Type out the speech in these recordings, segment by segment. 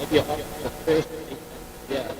Maybe the first, yeah.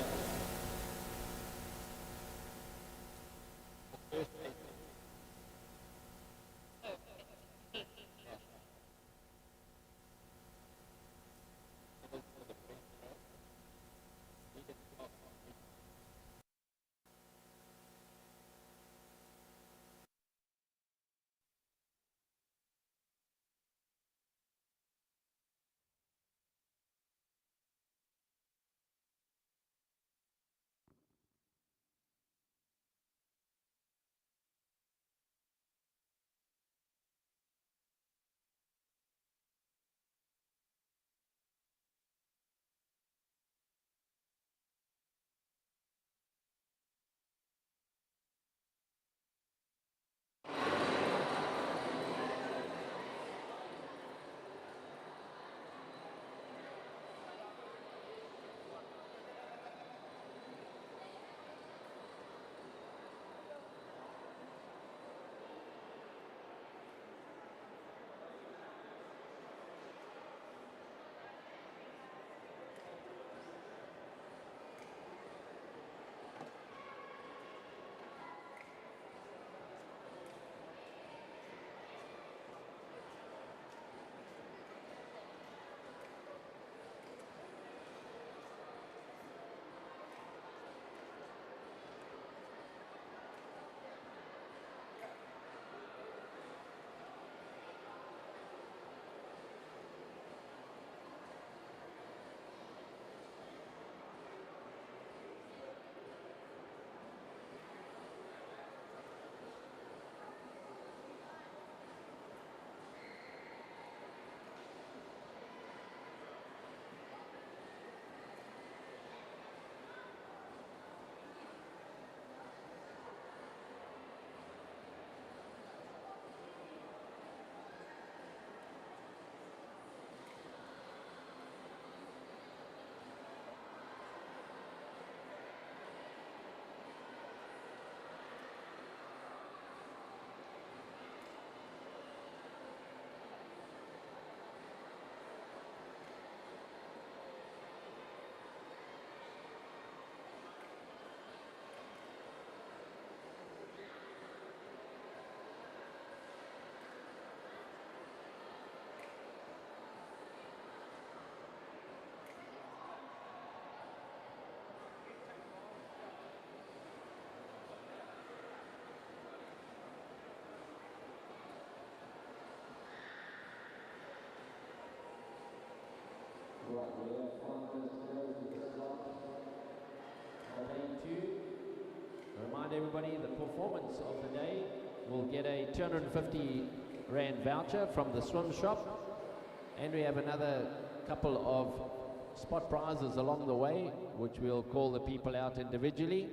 Remind everybody the performance of the day will get a 250 Rand voucher from the swim shop, and we have another couple of spot prizes along the way, which we'll call the people out individually.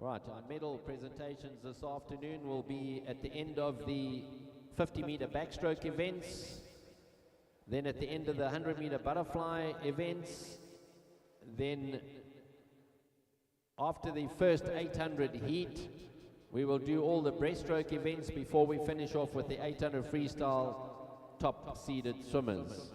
Right, our medal presentations this afternoon will be at the end of the 50-meter backstroke events, then at the end of the 100-meter butterfly events, then after the first 800 heat, we will do all the breaststroke events before we finish off with the 800 freestyle top-seeded swimmers.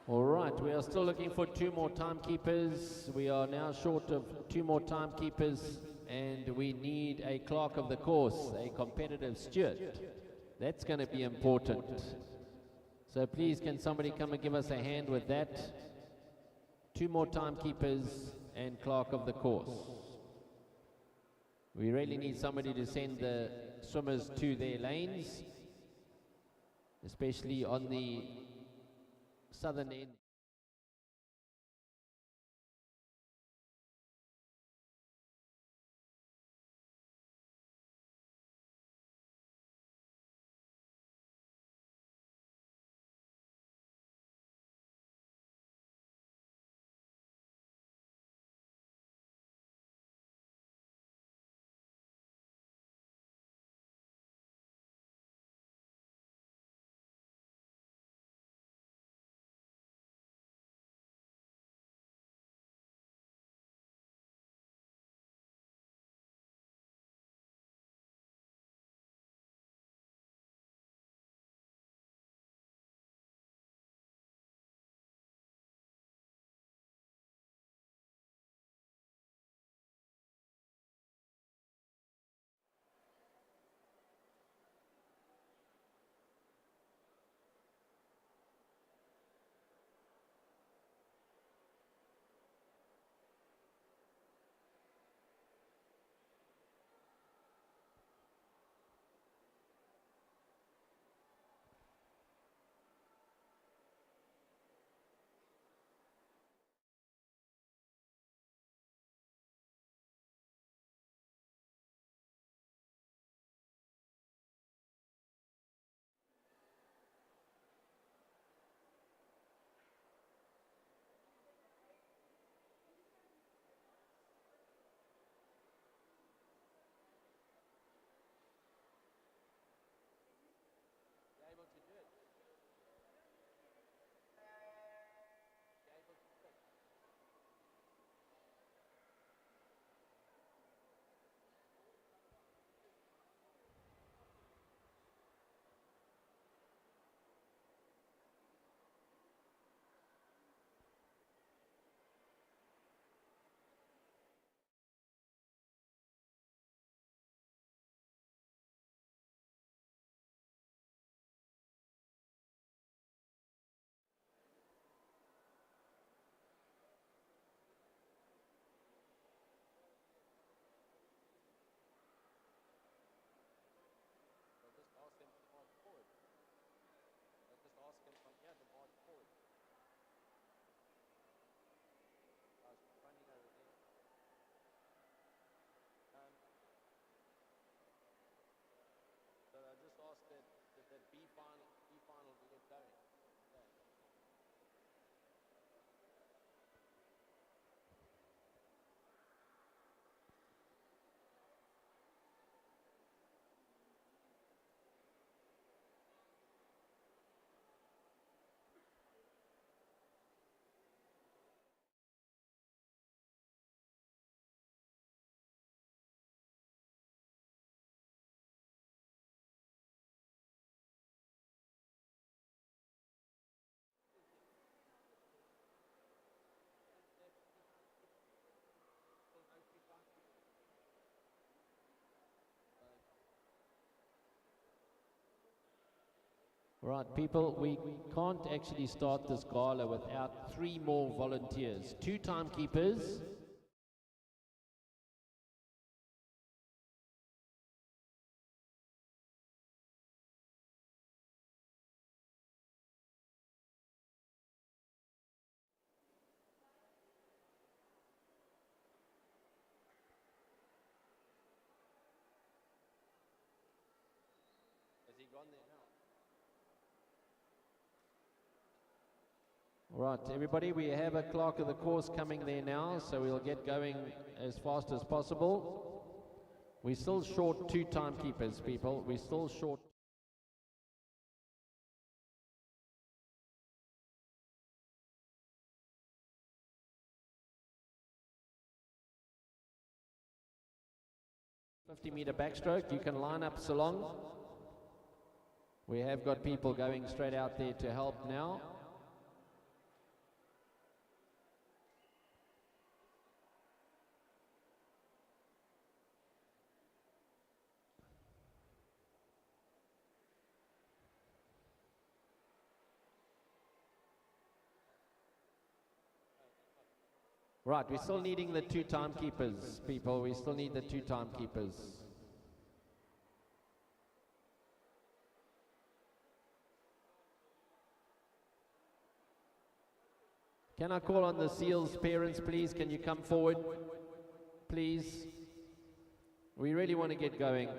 All right, we are still looking for 2 more timekeepers. We are now short of 2 more timekeepers, and we need a clerk of the course, a competitive steward. That's going to be important. So please, can somebody come and give us a hand with that? 2 more timekeepers and clerk of the course. We really need somebody to send the swimmers to their lanes, especially on the southern end. Right, people, we can't actually start this gala without 3 more volunteers. 2 timekeepers. Has he gone there now? Right, everybody, we have a clerk of the course coming there now, so we'll get going as fast as possible. We're still short 2 timekeepers, people. We're still short. $50-meter backstroke. You can line up so long. We have got people going straight out there to help now. Right, we're still needing the 2 timekeepers, people. We still need the 2 timekeepers. Can I call on the SEALs parents, please? Can you come forward, please? We really want to get going.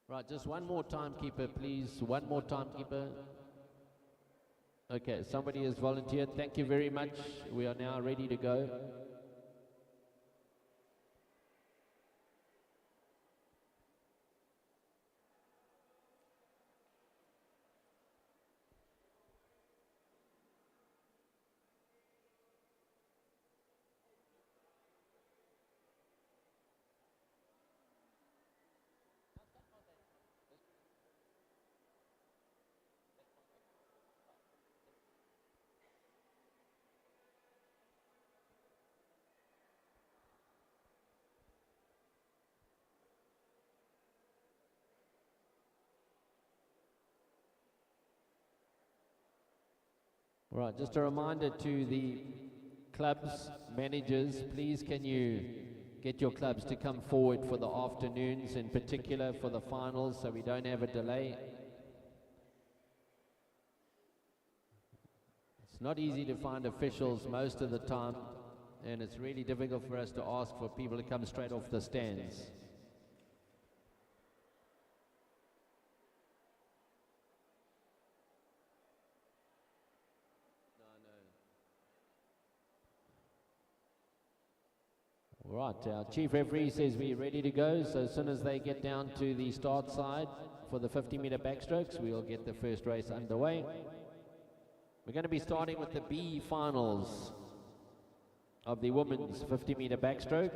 Right, just one more timekeeper, please. One more timekeeper. Okay, somebody has volunteered. Thank you very much. We are now ready to go. Right, just a reminder to the clubs, managers, please can you get your clubs to come forward for the afternoons, in particular for the finals, so we don't have a delay. It's not easy to find officials most of the time, and it's really difficult for us to ask for people to come straight off the stands. Right, our chief referee says we're ready to go, so as soon as they get down to the start side for the 50-meter backstrokes, we'll get the first race underway. We're going to be starting with the B finals of the women's 50-meter backstroke.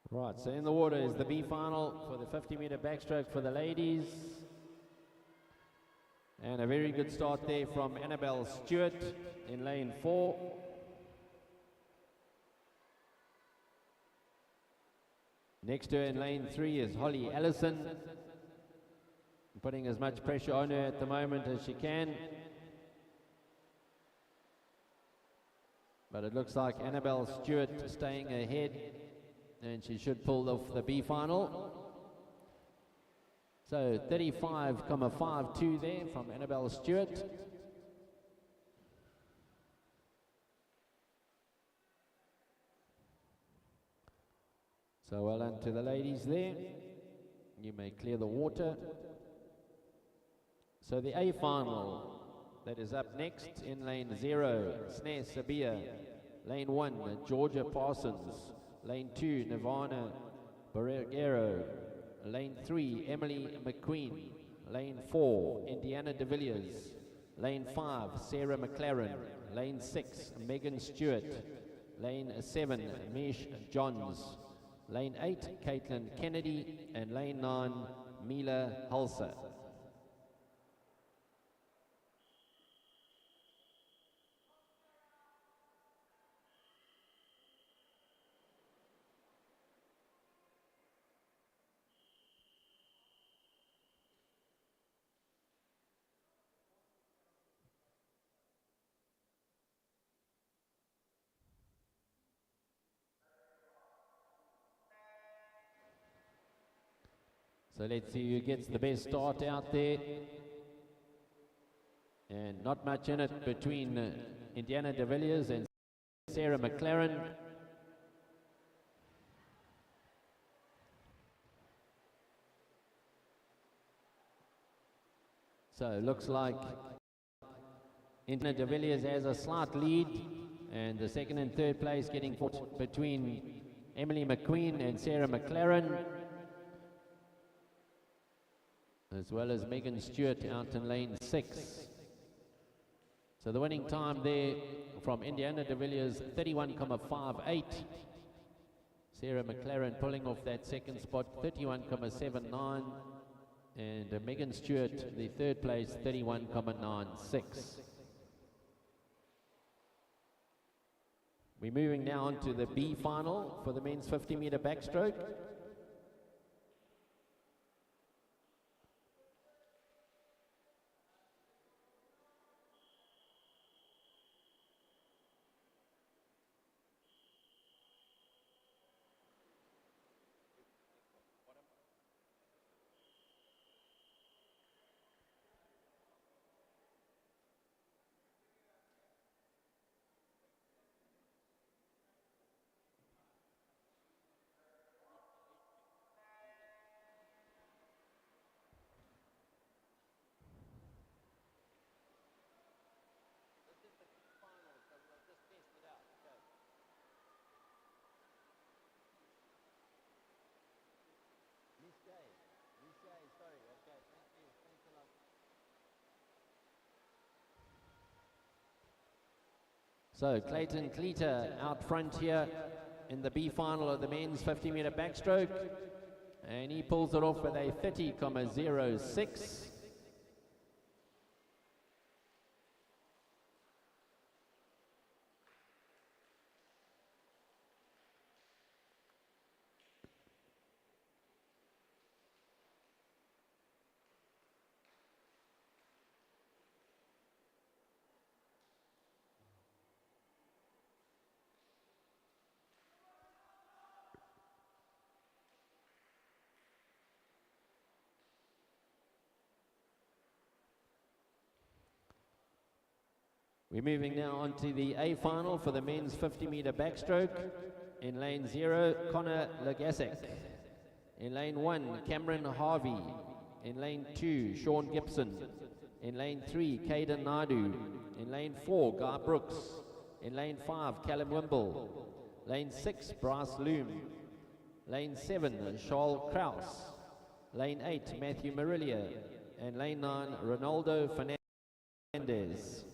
Right, so in the water is the B final for the 50-meter backstroke for the ladies. And a very good start there from Annabelle Stewart in lane 4. Next to her in lane 3 is Holly Allison, putting as much pressure on her at the moment as she can. But it looks like Annabelle Stewart staying ahead, and she should pull off the B final. So 35.52 there from Annabelle Stewart. So well done to the ladies there. You may clear the water. So the A final that is up next in lane 0, Snare Sabia. Lane 1, Georgia Parsons. Lane 2, Nirvana Borrero. Lane 3, Emily McQueen. Lane 4, Indiana de Villiers. Lane 5, Sarah McLaren. Lane 6, Megan Stewart. Lane 7, Mish Johns. Lane 8, Caitlin Kennedy. And lane 9, Mila Hulser. So let's see who gets the best start out there. And not much in it between Indiana de Villiers and Sarah McLaren. So it looks like Indiana de Villiers has a slight lead, and the second and third place getting fought between Emily McQueen and Sarah McLaren, as well as Megan Stewart out in lane 6. So the winning time there from Indiana de Villiers, 31.58. Sarah McLaren pulling off that second spot, 31.79. And Megan Stewart, the third place, 31.96. We're moving now on to the B final for the men's 50-meter backstroke. So Clayton Cleater out front here in the B final of the men's 50-meter backstroke. And he pulls it off with a 30.06. We're moving now on to the A final for the men's 50-meter backstroke. In lane 0, Connor Legasek. In lane 1, Cameron Harvey. In lane 2, Sean Gibson. In lane 3, Caden Naidu. In lane 4, Guy Brooks. In lane 5, Callum Wimble. Lane 6, Bryce Loom. Lane 7, Charles Kraus. Lane 8, Matthew Marilia. And lane 9, Ronaldo Fernandez.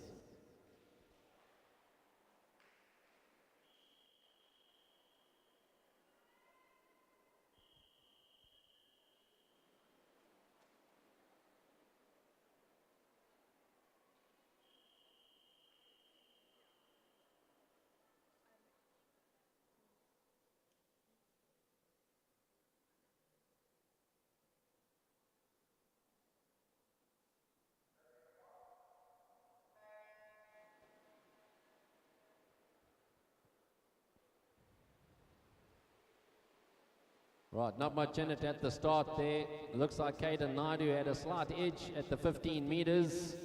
Right, not much in it at the start there. Looks like Caden Naidu had a slight edge at the 15 meters.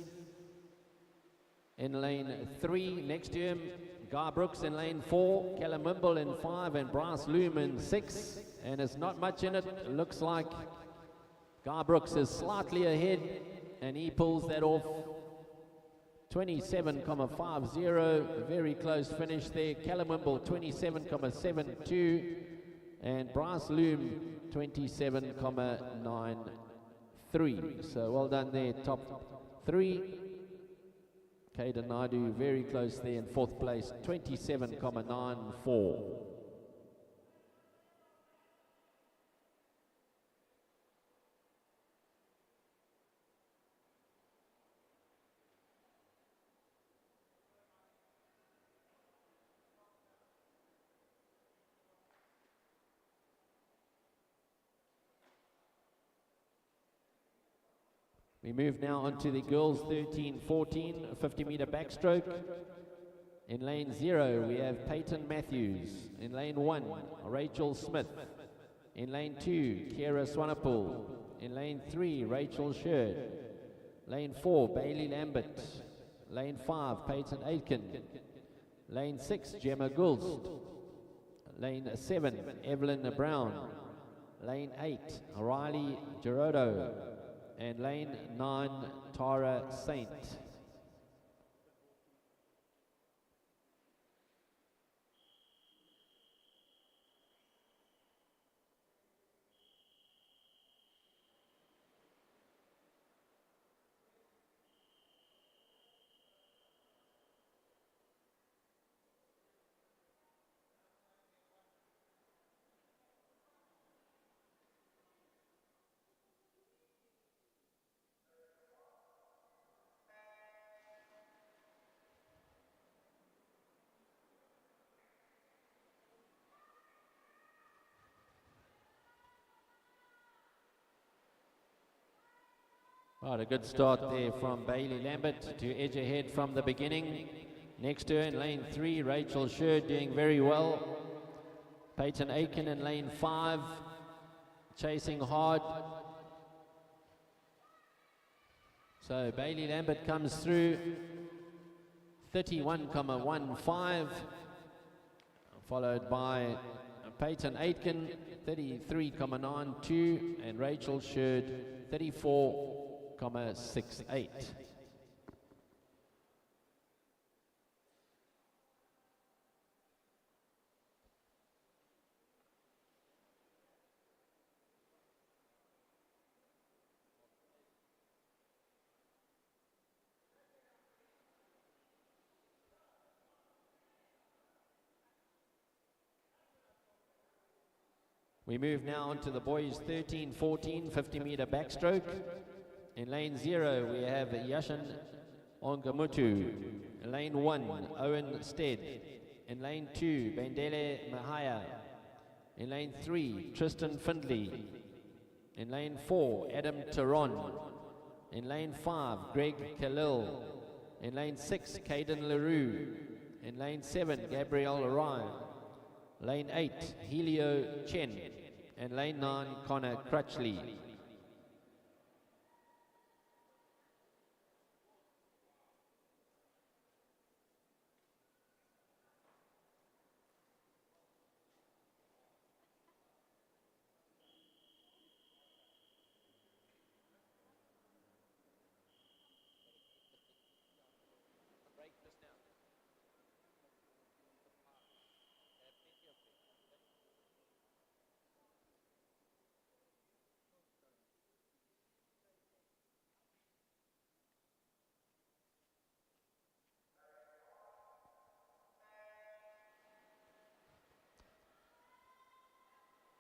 In lane 3, next to him, Guy Brooks in lane 4, Callum Wimble in 5, and Bryce Loom in 6. And it's not much in it. Looks like Guy Brooks is slightly ahead, and he pulls that off. 27.50, very close finish there. Callum Wimble 27.72. And Bryce Loom 27.93. So well done there, top 3. Caden Naidu very close there in 4th place, 27.94. We move now on to the girls 13-14 50-meter backstroke. In lane 0, we have Peyton Matthews. In lane 1, Rachel Smith. In lane 2, Kiera Swanepoel. In lane 3, Rachel Sherd. Lane 4, Bailey Lambert. Lane 5, Peyton Aitken. Lane 6, Gemma Gulst. Lane 7, Evelyn Brown. Lane 8, Riley Gerardo. And lane 9, Tara Saint. Right, a good start there from Bailey Lambert to edge ahead from the beginning. Next to her in lane 3, Rachel Sherd doing very well. Peyton Aitken in lane 5, chasing hard. So Bailey Lambert comes through 31.15, followed by Peyton Aitken 33.92, and Rachel Sherd 34.68. We move now on to the boys 13, 14, 50-meter backstroke. In lane 0, we have Yashin Ongamutu. In lane 1, Owen Stead. In lane 2, Bendele Mahaya. In lane 3, Tristan Findley. In lane 4, Adam Taron. In lane 5, Greg Khalil. In lane 6, Caden LaRue. In lane 7, Gabriel Orion. Lane 8, Helio Chen. And lane 9, Connor Crutchley.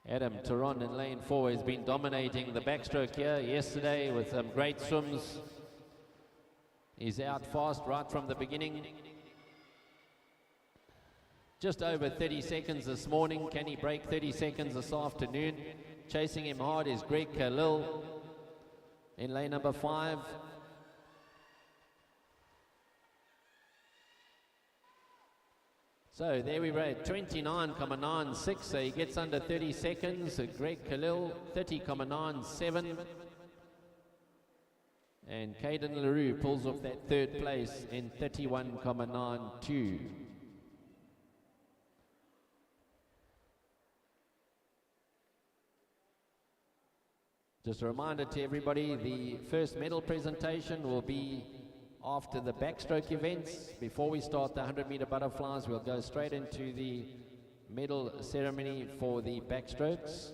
Adam Taron in lane 4 has been dominating the backstroke here yesterday with some great swims. He's out fast right from the beginning. Just over 30 seconds this morning. Can he break 30 seconds this afternoon? Chasing him hard is Greg Khalil in lane number 5. So there we were at 29.96, so he gets under 30 seconds. Greg Khalil, 30.97. And Caden LaRue pulls off that third place in 31.92. Just a reminder to everybody, the first medal presentation will be after the backstroke events. Before we start the 100-meter butterflies, we'll go straight into the medal ceremony for the backstrokes.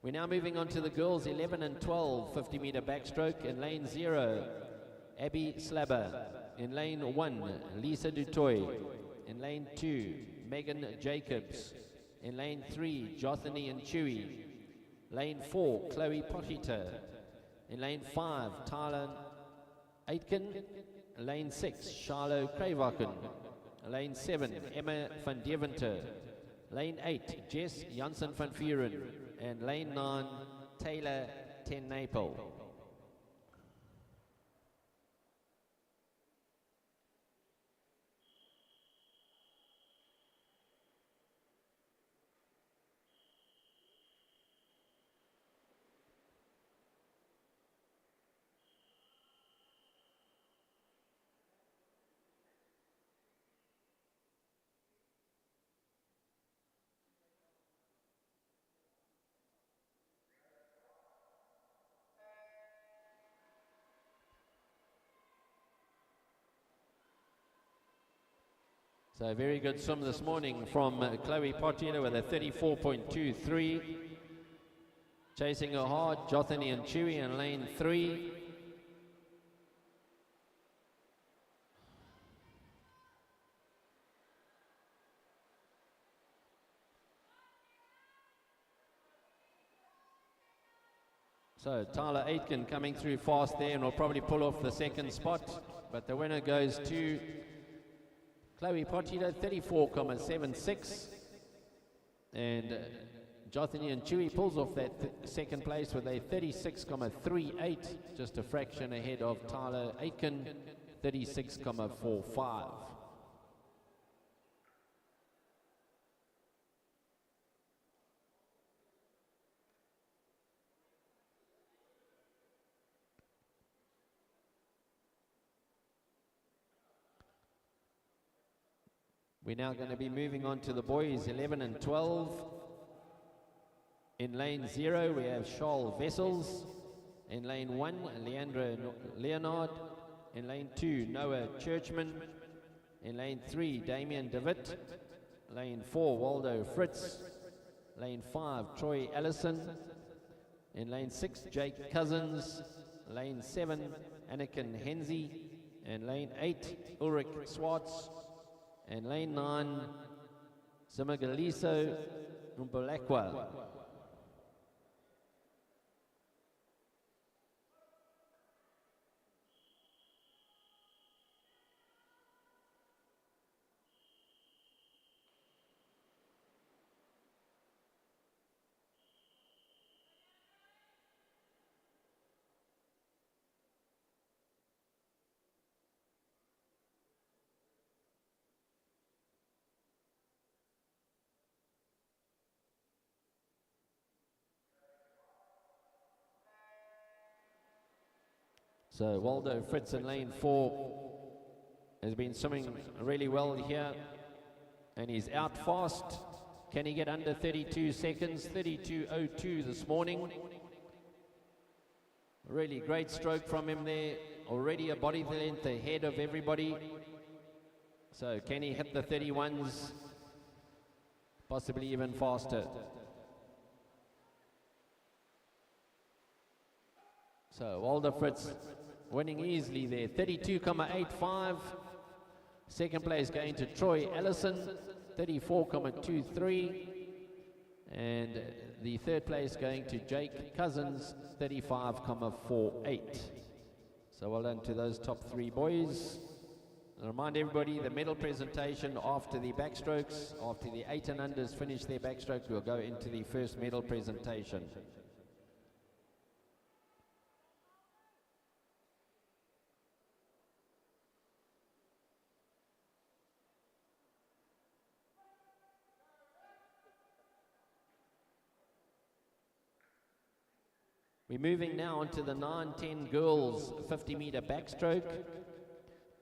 We're now moving on to the girls 11 and 12 50-meter backstroke. In lane 0, Abby Slabber. In lane 1, Lisa Dutoy. In lane 2, Megan Jacobs. In lane 3, Jothany and Chewy. Lane 4, Chloe Potita. In lane 5, Tyler Aitken. Lane 6, Charlo Kravaken. Lane 7, Emma van Deventer. Lane 8, Jess Janssen van Vuren. And lane 9, Taylor Ten Napel. So a very good swim this morning from Chloe Potita with a 34.23. Chasing her hard, Jothany and Chewy in lane 3. So Tyler Aitken coming through fast there and will probably pull off the second spot. But the winner goes to Chloe Potita, 34.76, and Jothany and Chewy pulls off that second place with a 36.38, just a fraction ahead of Tyler Aitken, 36.45. We're now going to be moving on to the boys 11 and 12. In lane 0, we have Charles Vessels. In lane 1, Leandro Leonard. In lane 2, Noah Churchman. In lane 3, Damien Devitt. Lane 4, Waldo Fritz. Lane 5, Troy Allison. In lane 6, Jake Cousins. Lane 7, Anakin Henze. And lane 8, Ulrich Swartz. And lane 9, Simagaliso Umbalekwa. So Waldo Fritz in lane 4 has been swimming really well here, and he's out fast. Can he get under 32 seconds? 32.02 this morning. Really great stroke from him there. Already a body length ahead of everybody. So can he hit the 31s? Possibly even faster. So Waldo Fritz winning easily there, 32.85. Second place going to Troy Ellison, 34.23. And the third place going to Jake Cousins, 35.48. So well done to those top 3 boys. And remind everybody, the medal presentation after the backstrokes, after the 8 and unders finish their backstroke, we'll go into the first medal presentation. We're moving now onto the 9-10 girls 50-meter backstroke.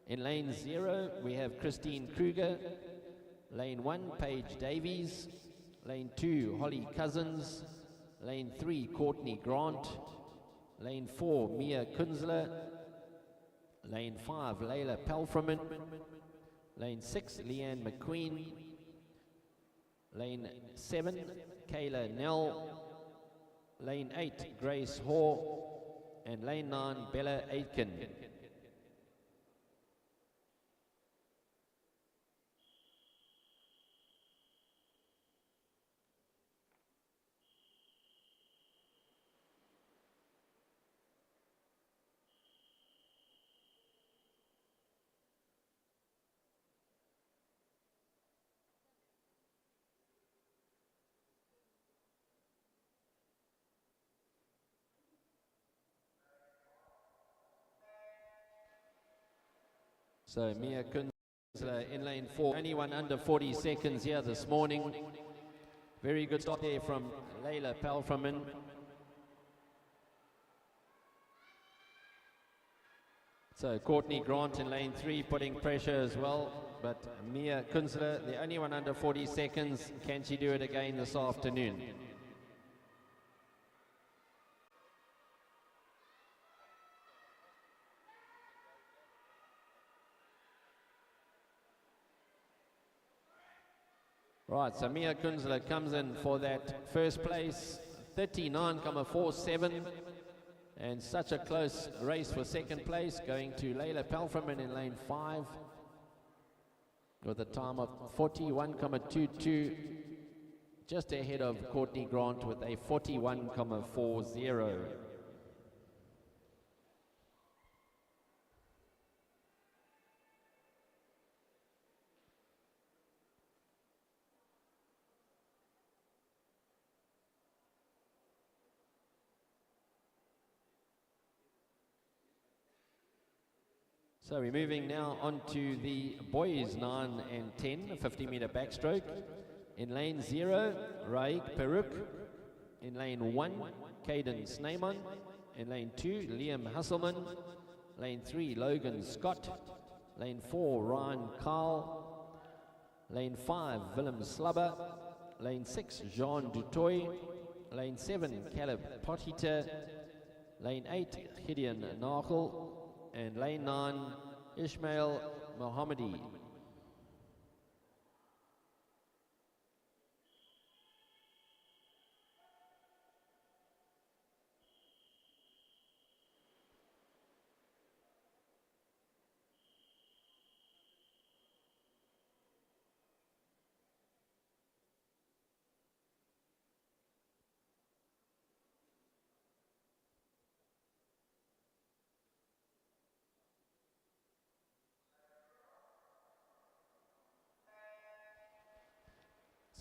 In lane 0, we have Christine Kruger. Lane 1, Paige Davies. Lane 2, Holly Cousins. Lane 3, Courtney Grant. Lane 4, Mia Kunzler. Lane 5, Layla Pelframan. Lane 6, Leanne McQueen. Lane 7, Kayla Nell. Lane 8, Grace Hoare, and lane 9, Bella Aitken. So Mia Kunzler in lane 4, anyone under 40 seconds here this morning. Very good start there from Layla Pelframan. So Courtney Grant in lane 3 putting pressure as well, but Mia Kunzler, the only one under 40 seconds. Can she do it again this afternoon? Right, so Mia Kunzler comes in for that first place, 39.47, and such a close race for second place, going to Layla Pelframan in lane 5 with a time of 41.22, just ahead of Courtney Grant with a 41.40. So we're moving now on to the boys 9 and 10, 50-meter backstroke. In lane 0, Raik Peruk. In lane 1, Caden Sneyman. In lane 2, Liam Hasselman. Lane 3, Logan Scott. Lane 4, Ryan Carl. Lane 5, Willem Slubber. Lane 6, Jean Dutoy. Lane 7, Caleb Potita. Lane 8, Gideon Nagel. And lane 9, Ishmael Mohammadi.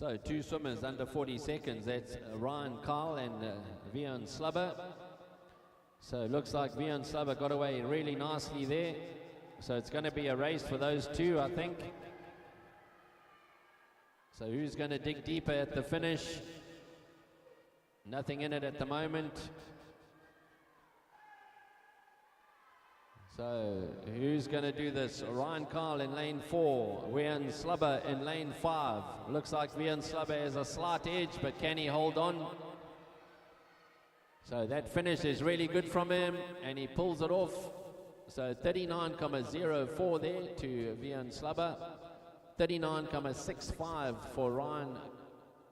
So 2 swimmers under 40 seconds. That's Ryan Carl and Vian Slubber. So it looks like Vian Slubber got away really nicely there. So it's going to be a race for those two, I think. So who's going to dig deeper at the finish? Nothing in it at the moment. So who's going to do this? Ryan Carl in lane 4, Vian Slubber in lane 5. Looks like Vian Slubber has a slight edge, but can he hold on? So that finish is really good from him, and he pulls it off. So 39.04 there to Vian Slubber, 39.65 for Ryan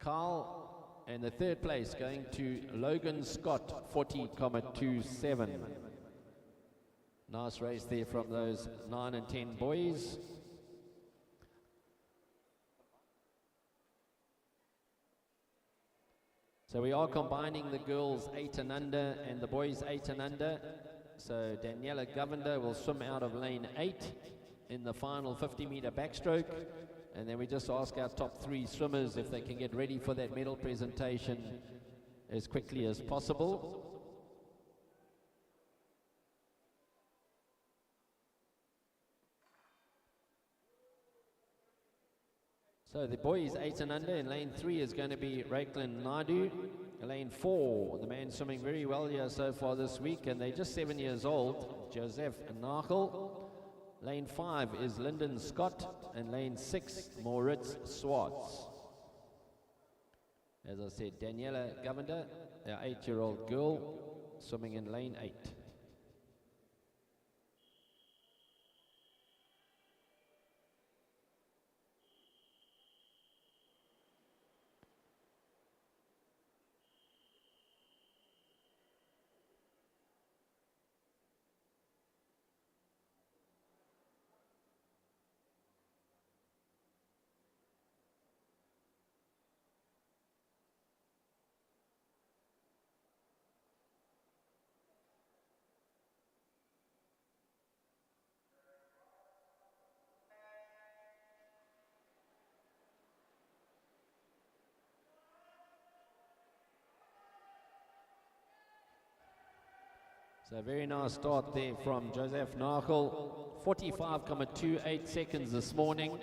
Carl, and the third place going to Logan Scott, 40.27. Nice race there from those 9 and 10 boys. So we are combining the girls 8 and under and the boys 8 and under. So Daniela Govender will swim out of lane 8 in the final 50-meter backstroke. And then we just ask our top 3 swimmers if they can get ready for that medal presentation as quickly as possible. So the boys 8 and under in lane 3 is going to be Raiklin Naidu. Lane 4, the man swimming very well here so far this week, and they're just 7 years old, Joseph Nachel. Lane 5 is Lyndon Scott, and lane 6, Moritz Swartz. As I said, Daniela Govender, our 8-year-old girl, swimming in lane 8. So very nice start there from Joseph Nachel. 45.28 seconds this morning.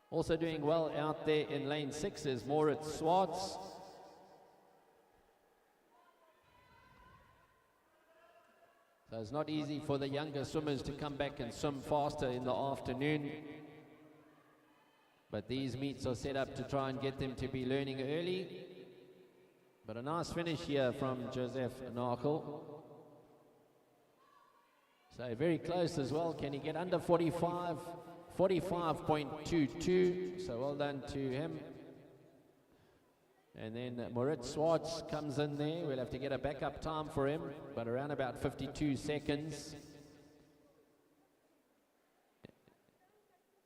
Also doing well out there in lane 6 is Moritz Swartz. So it's not easy for the younger swimmers to come back and swim faster in the afternoon. But these meets are set up to try and get them to be learning early. But a nice finish here from Joseph Nachel. So very close as well. Can he get under 45? 45.22. So well done to him. And then Moritz Swartz comes in there. We'll have to get a backup time for him, but around about 52 seconds.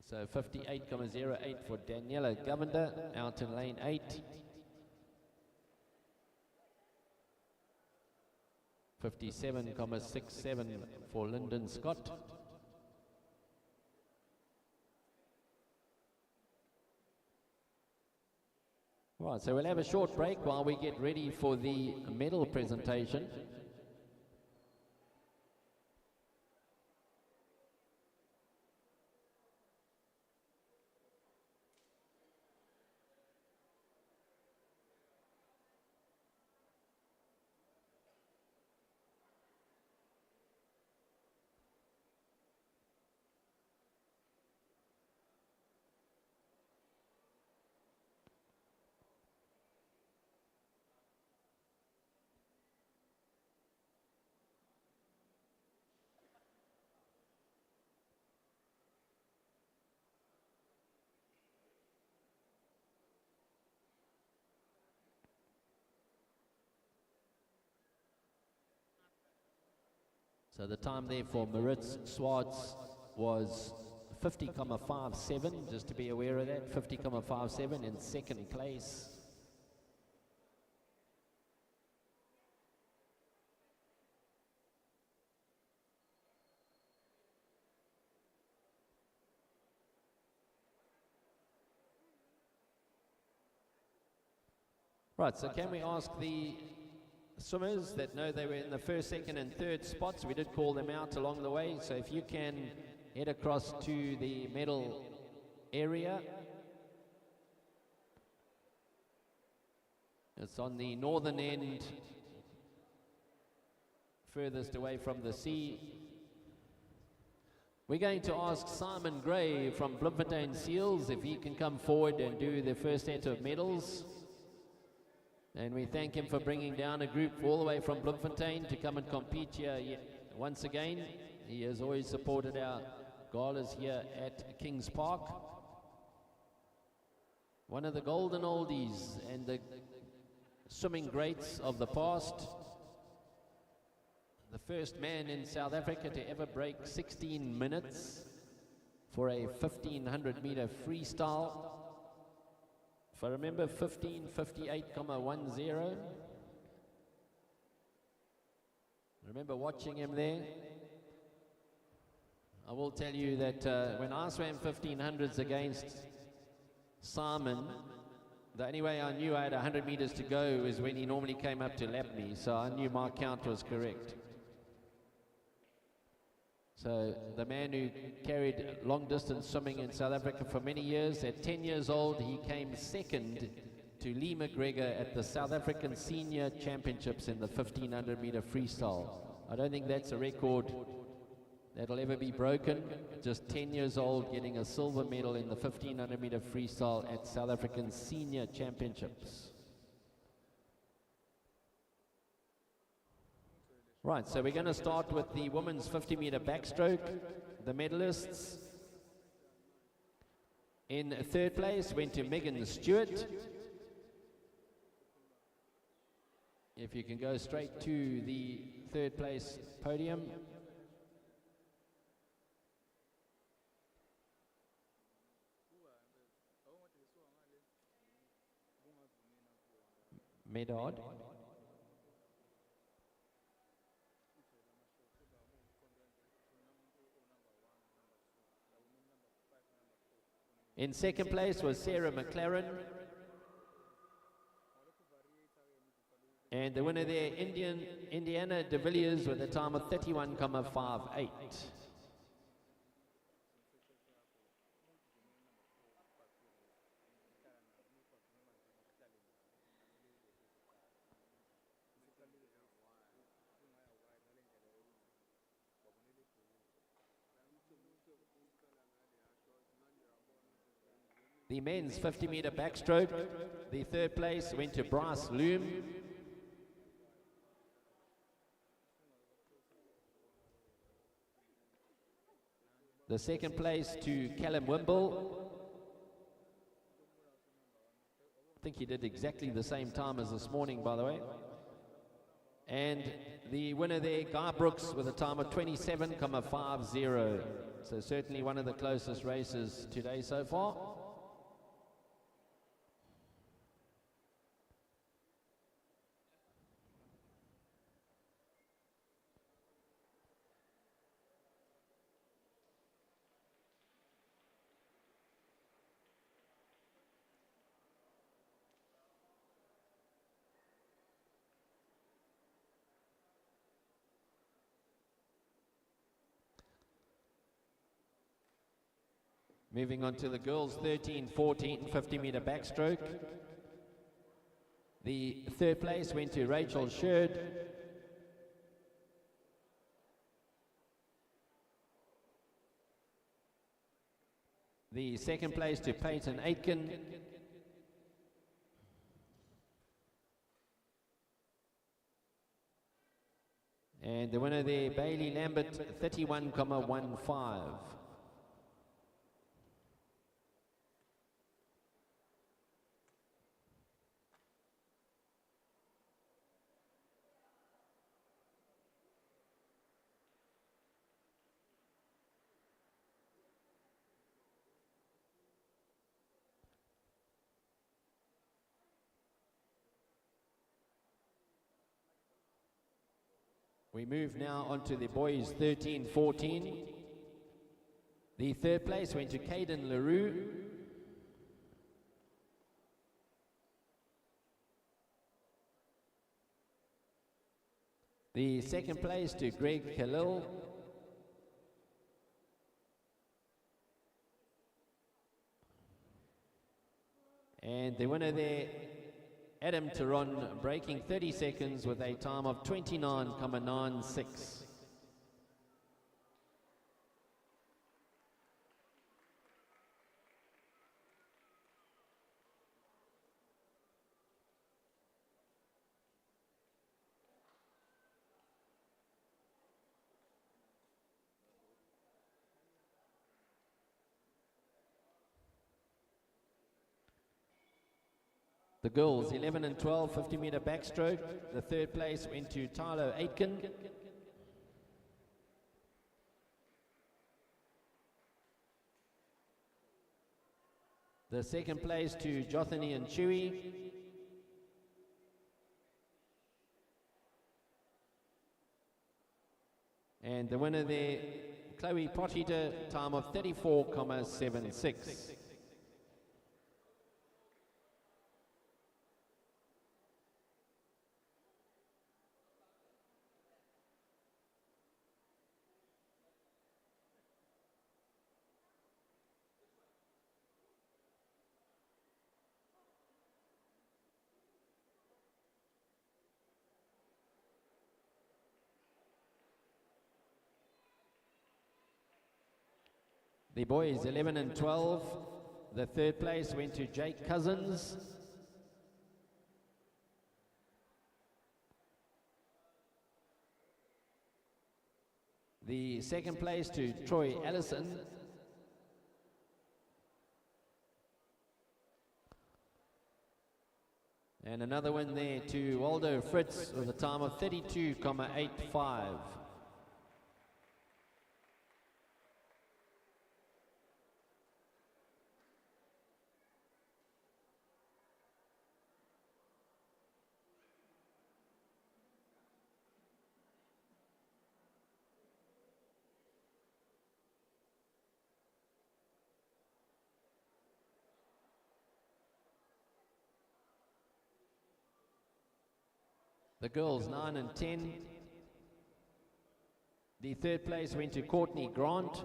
So 58.08 for Daniela Govender out in lane 8. 57.67 for Lyndon Scott. Right, so we'll have a short break while we get ready for the medal presentation. So the time there for Moritz Swartz was 50.57, just to be aware of that, 50.57 in second place. Right, so can we ask the swimmers that know they were in the first, second and third spots, we did call them out along the way, so if you can head across to the medal area. It's on the northern end, furthest away from the sea. We're going to ask Simon Gray from Bloemfontein Seals if he can come forward and do the first set of medals. And we thank him for bringing down a group all the way from Bloemfontein to come and compete here once again. He has always supported our galas here at Kings Park. One of the golden oldies and the swimming greats of the past. The first man in South Africa to ever break 16 minutes for a 1500 meter freestyle. If I remember, 15:58.10. Remember watching him there. I will tell you that when I swam 1500s against Simon, the only way I knew I had 100 meters to go was when he normally came up to lap me, so I knew my count was correct. So the man who carried long distance swimming in South Africa for many years, at 10 years old he came second to Lee McGregor at the South African Senior Championships in the 1500 meter freestyle. I don't think that's a record that'll ever be broken. Just 10 years old getting a silver medal in the 1500 meter freestyle at South African Senior Championships. Right, so we're going to start with the women's 50 meter backstroke. The medalists in third place went to Megan Stewart. If you can go straight to the third place podium. Medard. In second place was Sarah McLaren. And the winner there, Indiana de Villiers, with a time of 31.58. The men's 50 meter backstroke, the third place went to Bryce Loom. The second place to Callum Wimble. I think he did exactly the same time as this morning, by the way. And the winner there, Guy Brooks, with a time of 27.50. So certainly one of the closest races today so far. Moving on to the girls' 13, 14, 50 meter backstroke. The third place went to Rachel Sherd. The second place to Peyton Aitken. And the winner there, Bailey Lambert, 31.15. We move now on to the boys 13, 14. The third place went to Caden LaRue. The second place to Greg Khalil. And the winner there, Adam Taron, breaking 30 seconds with a time of 29.96. The girls, 11 and 12, 50-meter backstroke. The third place went to Tyler Aitken. The second place to Jothany and Chewy. And the winner there, Chloe Potteter, time of 34.76. The boys, 11 and 12. The third place went to Jake Cousins. The second place to Troy Allison. And another one there to Waldo Fritz with a time of 32.85. The girls, 9 and 10. The third place went to Courtney Grant.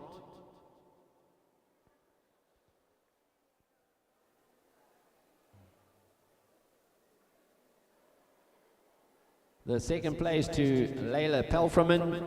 The second place to Layla Pelframan.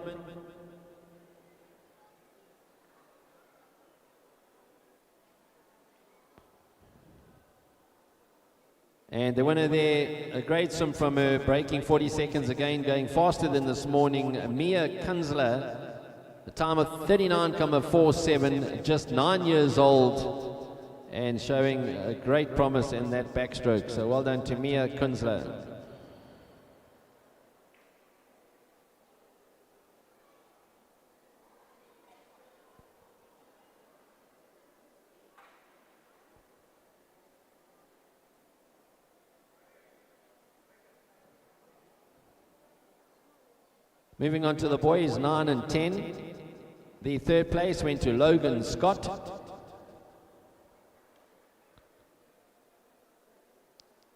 And the winner there, a great swim from her, breaking 40 seconds again, going faster than this morning, Mia Kunzler, a time of 39.47, just 9 years old, and showing a great promise in that backstroke. So well done to Mia Kunzler. Moving on to the boys, 9 and 10. The third place went to Logan Scott.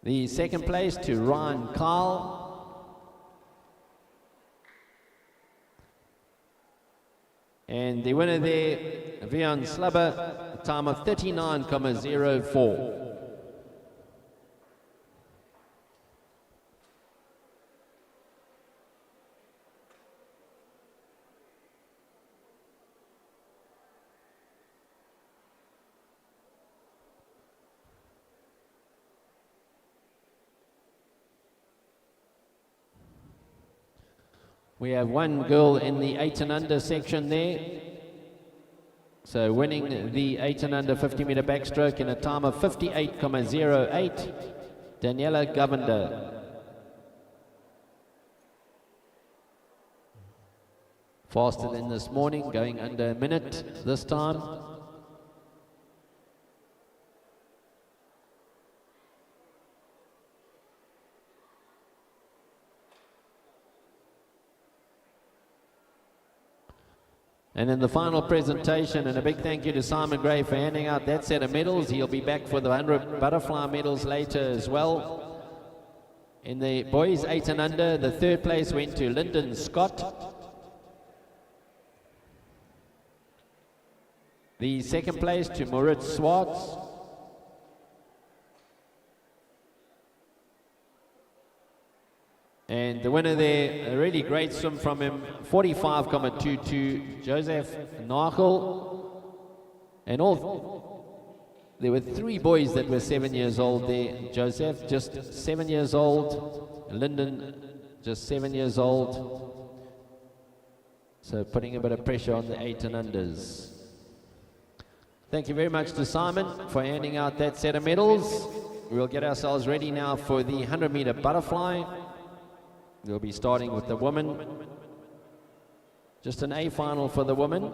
The second place to Ryan Carl. And the winner there, Vian Slubber, a time of 39.04. We have one girl in the 8 and under section there. So winning the 8 and under 50-meter backstroke in a time of 58.08, Daniela Govender. Faster than this morning, going under a minute this time. And in the final presentation, and a big thank you to Simon Gray for handing out that set of medals. He'll be back for the 100 butterfly medals later as well. In the boys 8 and under, the third place went to Lyndon Scott. The second place to Moritz Swartz. And the winner there, a really great swim from him, 45.22, Joseph Nagel. And there were 3 boys that were 7 years old there. Joseph, just 7 years old. Lyndon, just 7 years old. So putting a bit of pressure on the 8 and unders. Thank you very much to Simon for handing out that set of medals. We'll get ourselves ready now for the 100-meter butterfly. We'll be starting with the women. Just an A final for the women.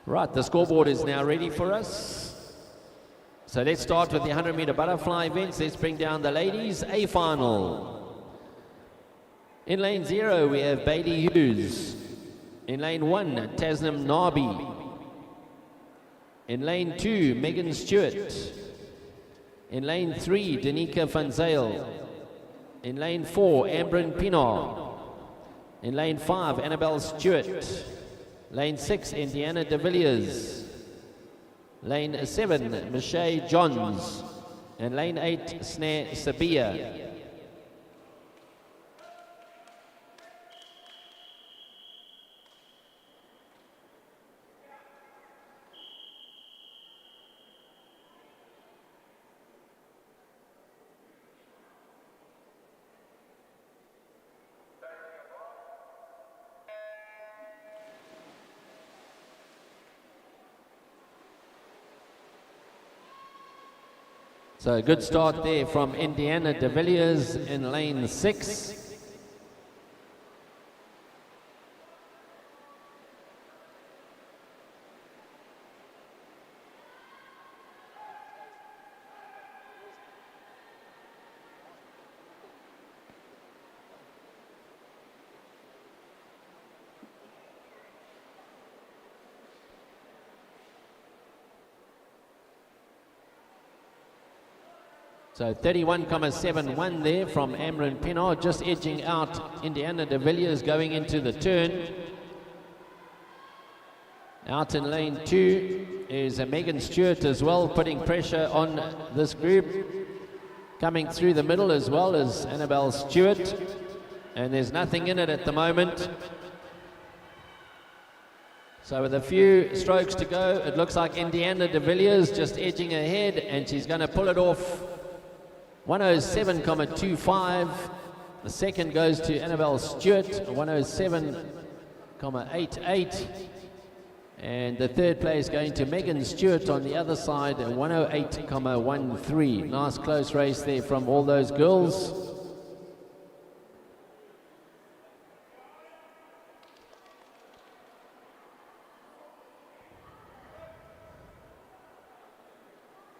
Right, the scoreboard is now ready for us. So let's start with the 100-meter butterfly events. Let's bring down the ladies' A final. In lane 0, we have Bailey Hughes. In lane 1, Tasnim Narbi. In lane 2, Megan Stewart. In lane 3, Danica van Zyl. In lane 4, Ambrin Pinar. In lane 5, Annabelle Stewart. Lane 6, Indiana de Villiers. Lane 7, Michelle Johns. And lane 8, Snare Sabia. So a good start there from Indiana de Villiers in lane 6. So 31.71 there from Amrin Pinar, just edging out Indiana de Villiers going into the turn. Out in lane 2 is Megan Stewart as well, putting pressure on this group. Coming through the middle as well as Annabelle Stewart. and there's nothing in it at the moment. So with a few strokes to go, it looks like Indiana de Villiers just edging ahead, and she's going to pull it off 107.25. The second goes to Annabelle Stewart, 107.88. And the third place going to Megan Stewart on the other side, 108.13. Nice close race there from all those girls.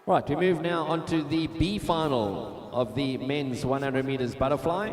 Right, we move now on to the B final of the men's 100 meters butterfly.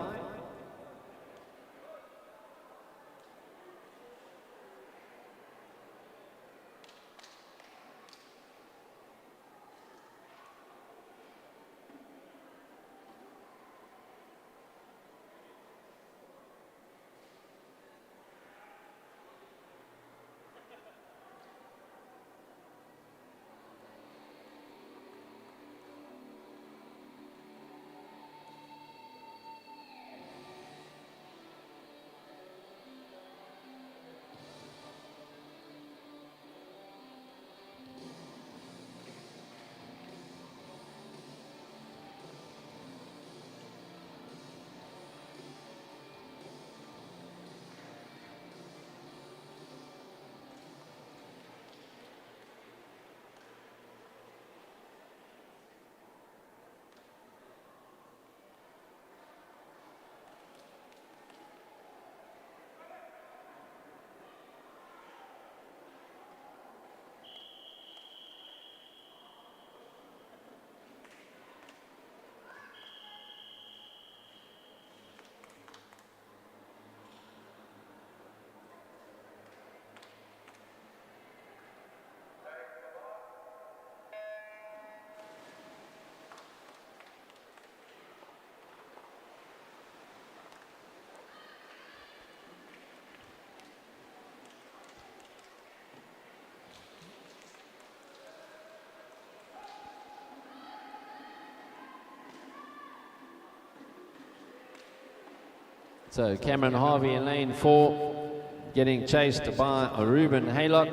So Cameron Harvey in lane 4, getting chased by Ruben Haylock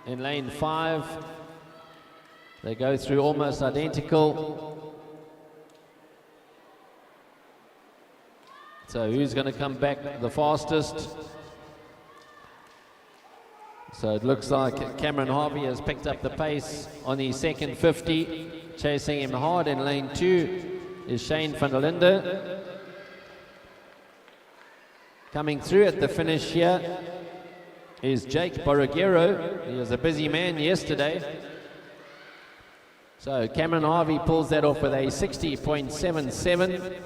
in lane 5. They go through almost identical. So who's going to come back the fastest? So it looks like Cameron Harvey has picked up the pace on the second 50. Chasing him hard in lane 2 is Shane van der Linde. Coming through at the finish here is Jake Borragero. He was a busy man yesterday. So Cameron Harvey pulls that off with a 60.77.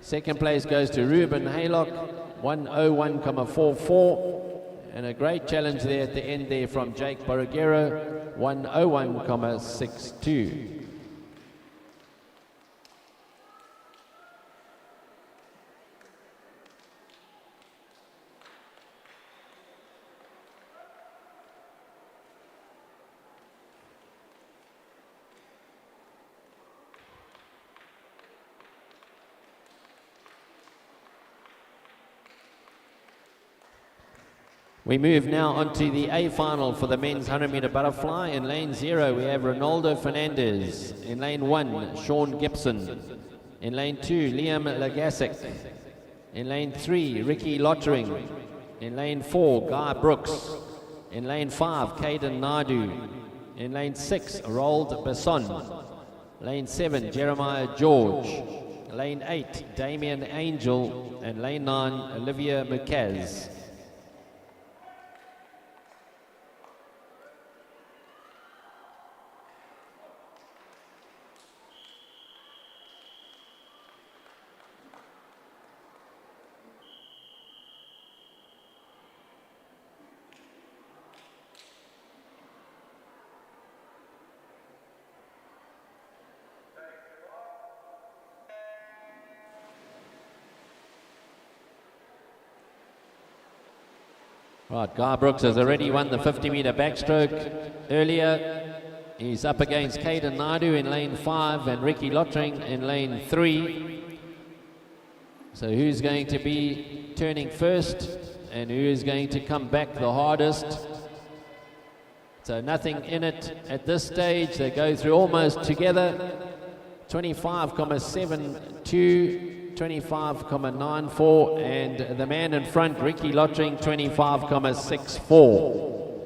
Second place goes to Ruben Haylock, 101.44. And a great challenge there at the end there from Jake Borragero, 101.62. We move now onto the A final for the men's 100 meter butterfly. In lane 0, we have Ronaldo Fernandez. In lane 1, Sean Gibson. In lane 2, Liam Lagasic. In lane 3, Ricky Lottering. In lane 4, Guy Brooks. In lane 5, Caden Naidu. In lane 6, Roald Besson. Lane 7, Jeremiah George. Lane 8, Damien Angel. And lane 9, Olivia Mukaz. Right, Guy Brooks has already won the 50-meter backstroke earlier. He's up against Caden Naidu in lane 5 and Ricky Lottering in lane 3. So who's going to be turning first and who is going to come back the hardest? So nothing in it at this stage. They go through almost together. 25,72, 25,94, and the man in front, Ricky Lottering, 25,64.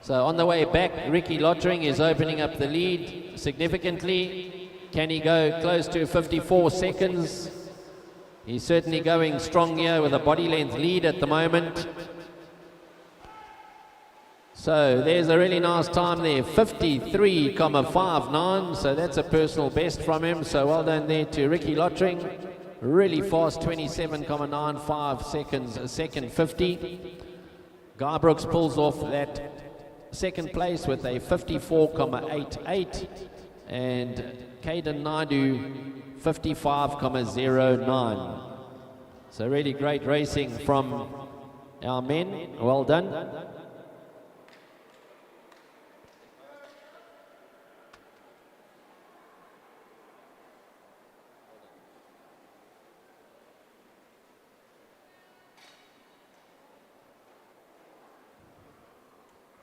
So on the way back, Ricky Lottering is opening up the lead significantly. Can he go close to 54 seconds? He's certainly going strong here with a body length lead at the moment. So there's a really nice time there, 53,59. So that's a personal best from him. So well done there to Ricky Lottering. Really fast, 27,95 seconds, a second 50. Guy Brooks pulls off that second place with a 54,88. And Caden Naidu, 55,09. So really great racing from our men. Well done.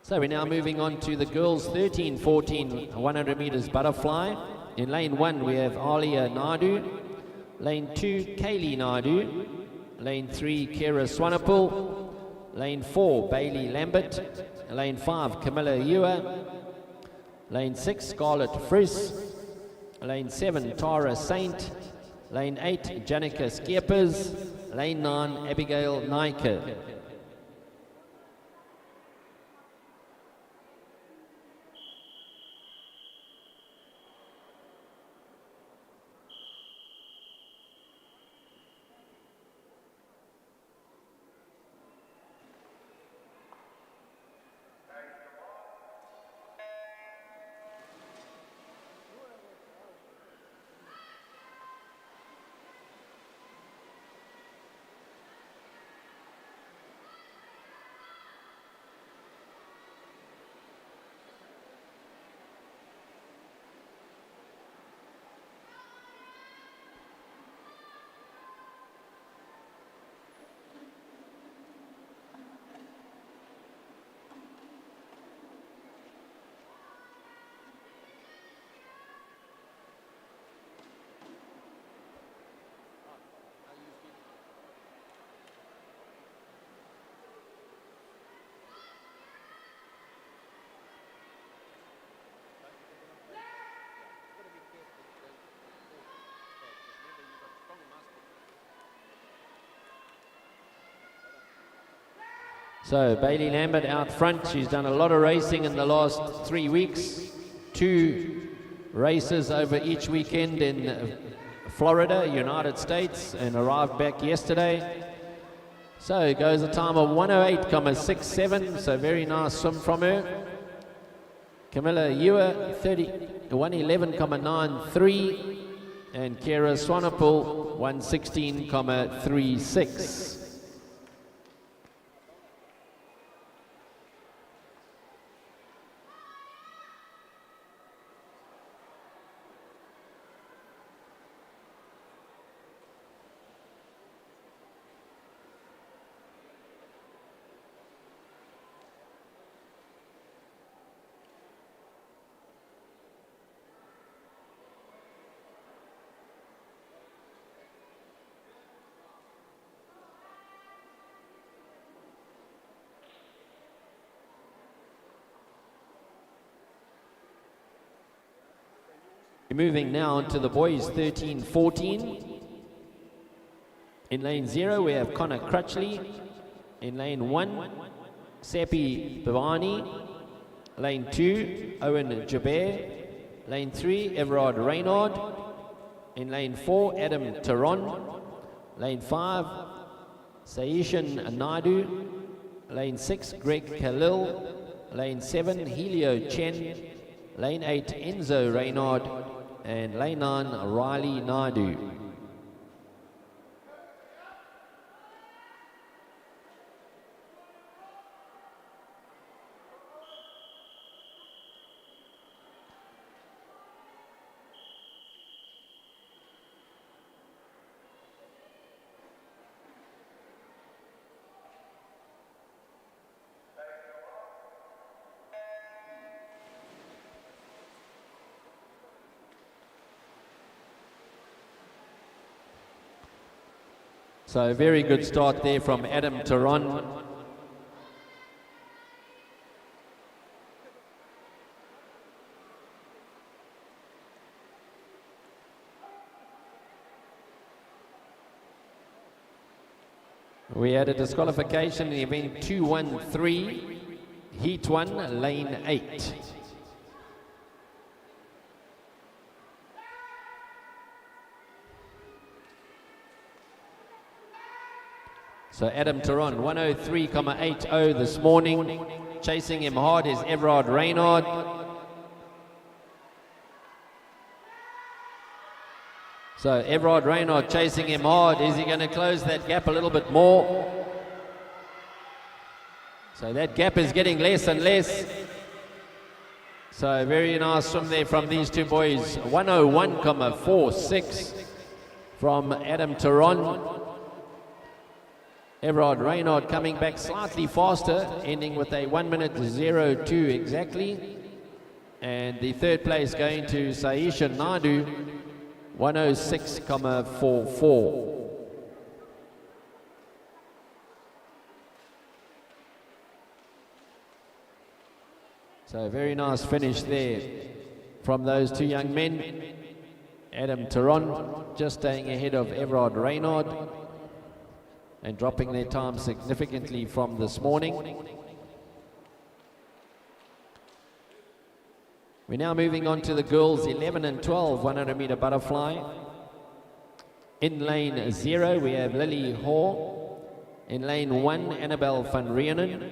So we're now moving on to the girls 13, 14, 100 meters butterfly. In lane 1 we have Alia Naidu. Lane 2, Kaylee Naidu. Lane 3, Kira Swanepoel. Lane 4, Bailey Lambert. Lane 5, Camilla Ewer. Lane 6, Scarlett Friss. Lane 7, Tara Saint. Lane 8, Janica Skeepers. Lane 9, Abigail Nike. So Bailey Lambert out front. She's done a lot of racing in the last 3 weeks. 2 races over each weekend in Florida, United States, and arrived back yesterday. So it goes a time of 108,67. So very nice swim from her. Camilla Ewer, 111,93. And Kira Swanepoel, 116,36. Moving now on to the boys 13-14. In lane 0 we have Connor Crutchley. In lane 1, Seppi Bhavani. Lane 2, Owen Jabir. Lane 3, Everard Reynard. In lane 4, Adam Taron. Lane 5, Saishan Naidu. Lane 6, Greg Khalil. Lane 7, Helio Chen. Lane 8, Enzo Reynard. And lane 9, Riley Naidu. So very good start there from Adam Taron. We had a disqualification in event 213, heat 1, lane 8. So Adam Taron, 103.80 this morning. Chasing him hard is Everard Reynard. So Everard Reynard chasing him hard. Is he going to close that gap a little bit more? So that gap is getting less and less. So very nice swim there from these two boys. 101.46 from Adam Taron. Everard Reynard coming back slightly faster, ending with a 1:02 exactly. And the third place going to Saisha Naidu, 106.44. So very nice finish there from those two young men. Adam Taron just staying ahead of Everard Reynard and dropping their time significantly from this morning. We're now moving on to the girls 11 and 12 100-meter butterfly. In lane 0 we have Lily Hoare. In lane 1 Annabelle van Rienen.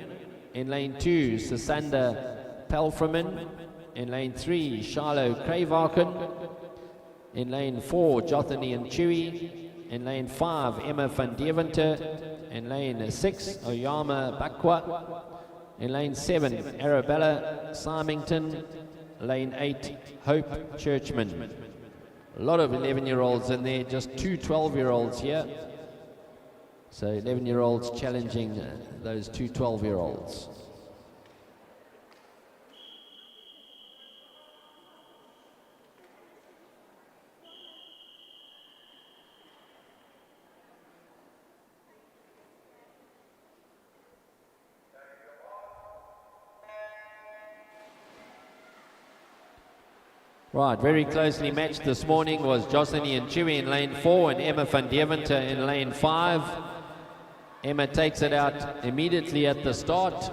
In lane 2 Sasanda Pelfreman. In lane 3 Charlo Krayvarken. In lane 4 Jothany and Chewy. In lane 5, Emma van Deventer. In lane 6, Oyama Bakwa. In lane 7, Arabella Symington. Lane 8, Hope Churchman. A lot of 11-year-olds in there, just two 12-year-olds here. So 11-year-olds challenging those two 12-year-olds. Right, very closely matched this morning was Jocelyn and Chewy in lane 4 and Emma van Deventer in lane 5. Emma takes it out immediately at the start.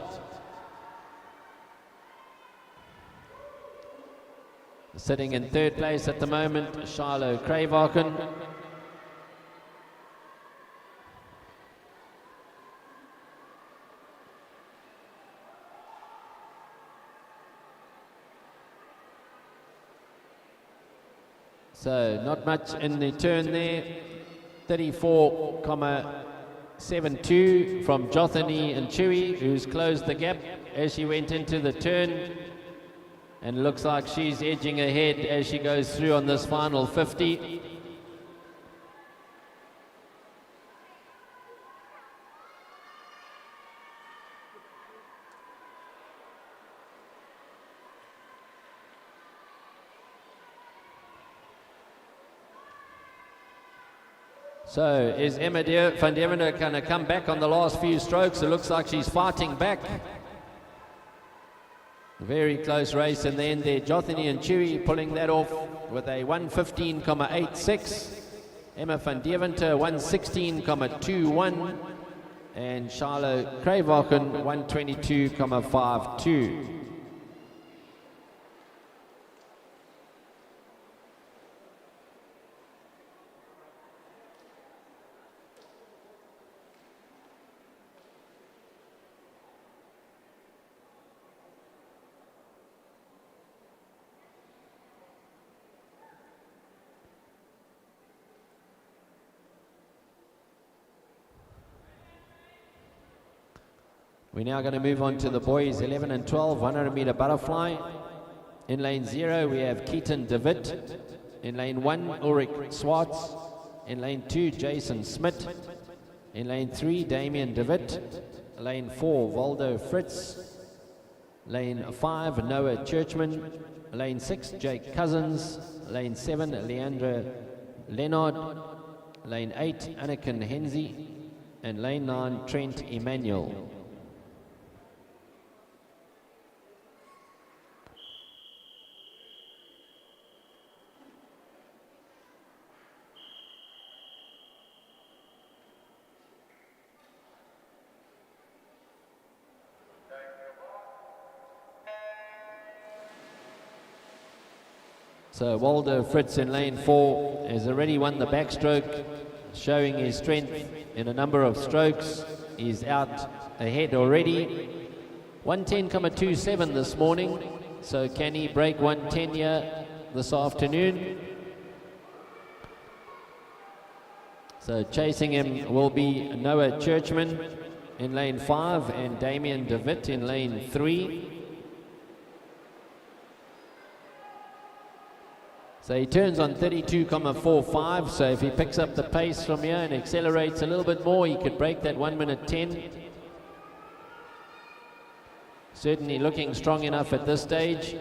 Sitting in third place at the moment, Charlo Krayvarken. So not much in the turn there. 34.72 from Jothany and Chewy, who's closed the gap as she went into the turn. And looks like she's edging ahead as she goes through on this final 50. So is Emma van Deventer going to come back on the last few strokes? It looks like she's fighting back. Very close race in the end there. Jothany and Chewy pulling that off with a 1:15.86. Emma van Deventer 1:16.21. And Charlo Krayvarken 1:22.52. We're now going to move on to the boys 11 and 12 100-meter butterfly. In lane 0 we have Keaton DeWitt. In lane 1 Ulrich Swartz. In lane 2 Jason Smith. In lane 3 Damien DeWitt. Lane 4 Waldo Fritz. Lane 5 Noah Churchman. Lane 6 Jake Cousins. Lane 7 Leandra Leonard. lane 8, Anakin Henze, and lane 9, Trent Emmanuel. So Waldo Fritz in lane 4 has already won the backstroke, showing his strength in a number of strokes. He's out ahead already. 110.27 this morning. So can he break 110 here this afternoon? So chasing him will be Noah Churchman in lane 5 and Damien DeWitt in lane 3. So he turns on 32.45, so if he picks up the pace from here and accelerates a little bit more, he could break that 1 minute 10. Certainly looking strong enough at this stage.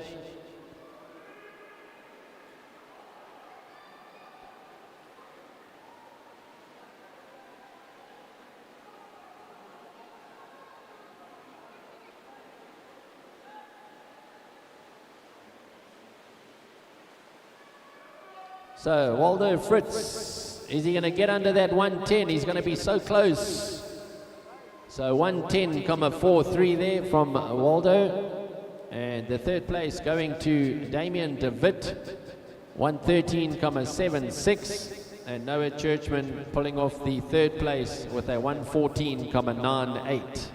So Waldo Fritz, is he going to get under that 110? He's going to be so close. So 110.43 there from Waldo. And the third place going to Damien DeWitt, 113.76. And Noah Churchman pulling off the third place with a 114.98.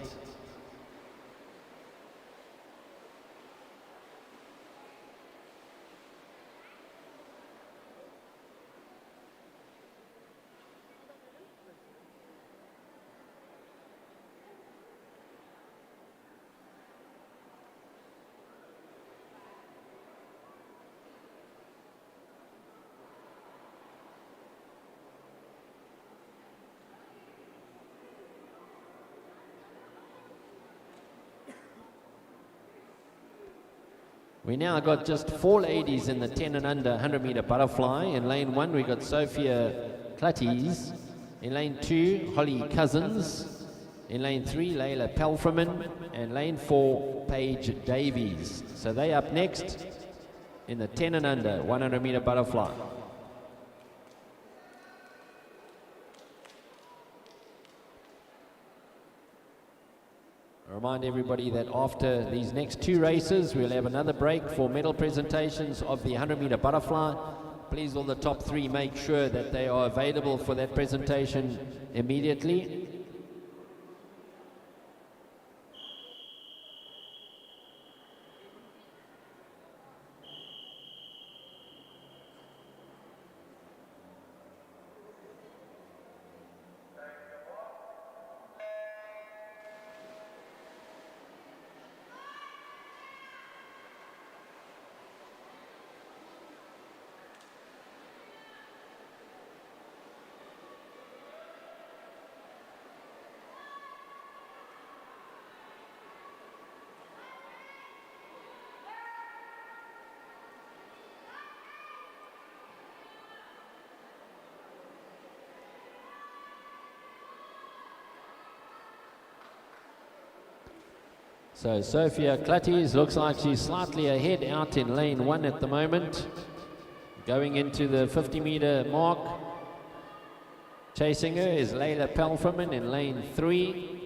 We now got just 4 ladies in the 10 and under 100 meter butterfly. In lane 1 we got Sophia Clutties. In lane 2 Holly Cousins. In lane 3 Layla Pelfreman. And lane 4 Paige Davies. So they up next in the 10 and under 100 meter butterfly. I remind everybody that after these next 2 races, we'll have another break for medal presentations of the 100 meter butterfly. Please, all the top 3 make sure that they are available for that presentation immediately. So Sophia Clutties looks like she's slightly ahead out in lane 1 at the moment. Going into the 50 meter mark. Chasing her is Layla Pelfreman in lane 3.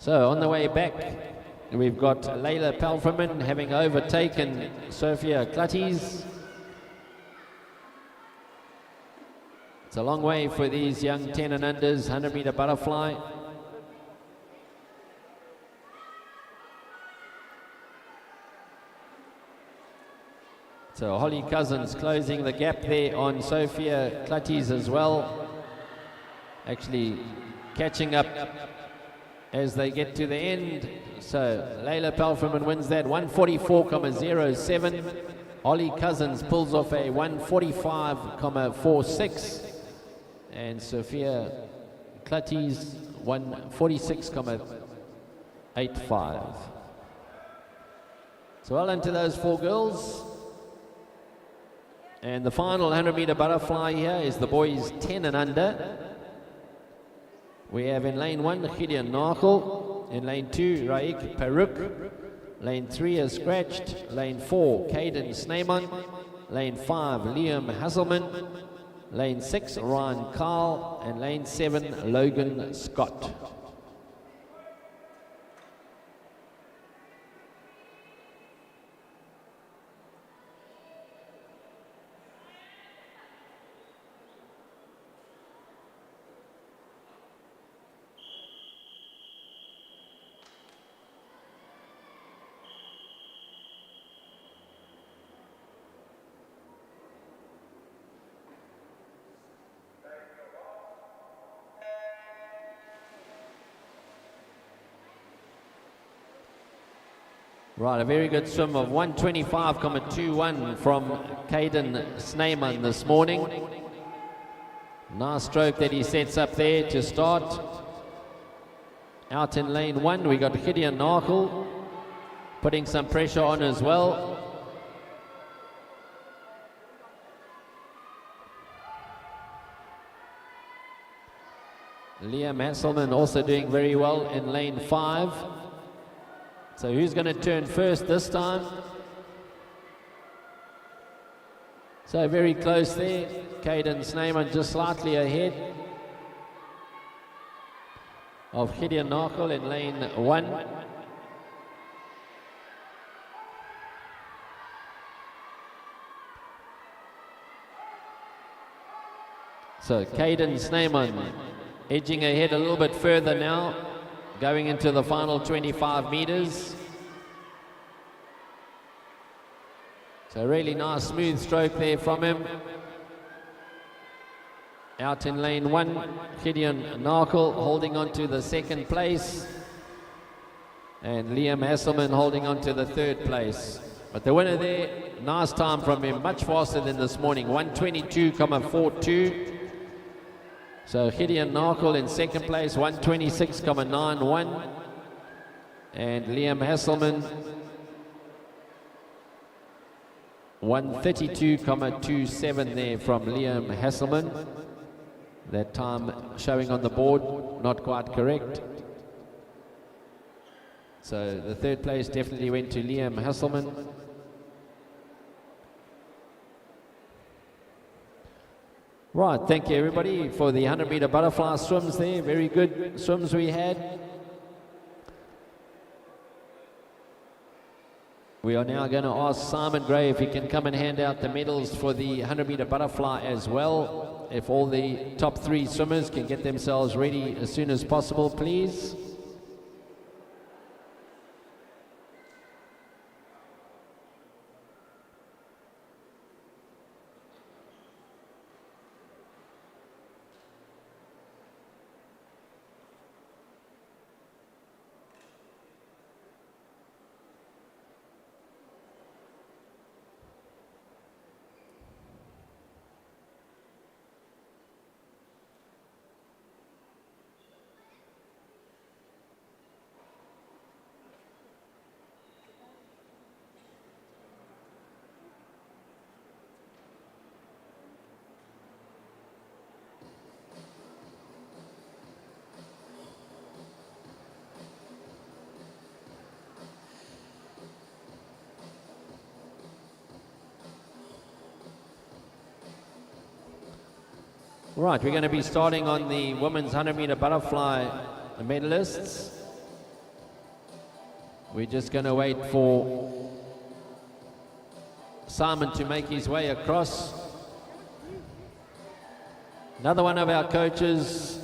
So on the way back, we've got Layla Pelfreman having overtaken Sophia Clutties. It's a long way for these young 10 and unders, 100 meter butterfly. So Holly Cousins closing the gap there on Sophia Clutties as well. Actually catching up as they get to the end. So Layla Pelferman wins that 144.07. Ollie Cousins pulls off a 145.46. And Sophia Clutties 146.85. So well done to those 4 girls. And the final 100-meter butterfly here is the boys 10 and under. We have in lane 1 Gideon Nachel, in lane 2 Raik Peruk, lane 3 is Scratched, lane 4 Caden Sneyman, lane 5 Liam Hasselman, lane 6 Ryan Carl, and lane 7 Logan Scott. Right, a very good swim of 125.21 from Caden Sneyman this morning. Nice stroke that he sets up there to start. Out in lane 1, we got Gideon Nachel putting some pressure on as well. Liam Hasselman also doing very well in lane 5. So who's going to turn first this time? So very close there. Caden Sneyman just slightly ahead of Gideon Nachel in lane 1. So Caden Sneyman edging ahead a little bit further now, going into the final 25 meters. So really nice smooth stroke there from him. Out in lane 1, Gideon Nachel holding on to the 2nd place, and Liam Hasselman holding on to the 3rd place. But the winner there, nice time from him, much faster than this morning, 122.42. So Gideon Nachel in 2nd place, 126.91. And Liam Hasselman, 132.27 there from Liam Hasselman. That time showing on the board, not quite correct. So the 3rd place definitely went to Liam Hasselman. Right, thank you everybody for the 100-meter butterfly swims there. Very good swims we had. We are now going to ask Simon Gray if he can come and hand out the medals for the 100-meter butterfly as well. If all the top 3 swimmers can get themselves ready as soon as possible, please. Right, we're going to be starting on the women's 100-meter butterfly medalists. We're just going to wait for Simon to make his way across. Another one of our coaches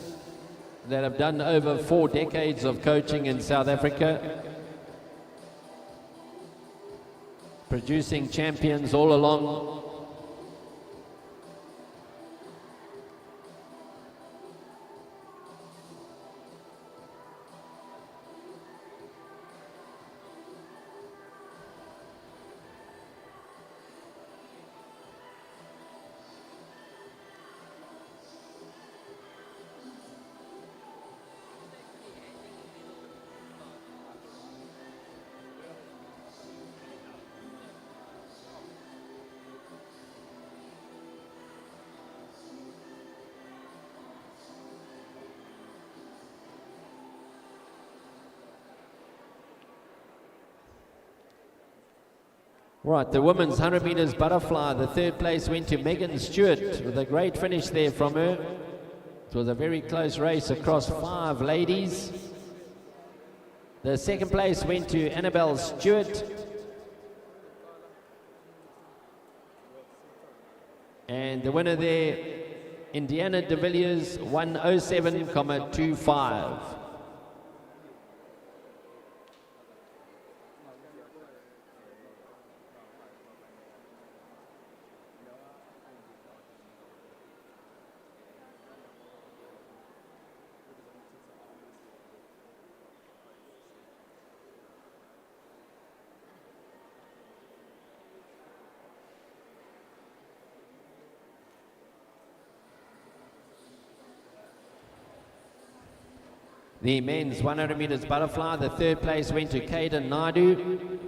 that have done over 4 decades of coaching in South Africa, producing champions all along. Right, the women's 100 meters butterfly, the third place went to Megan Stewart with a great finish there from her. It was a very close race across 5 ladies. The second place went to Annabelle Stewart. And the winner there, Indiana de Villiers, 107.25. The men's 100 meters butterfly, the third place went to Caden Naidu.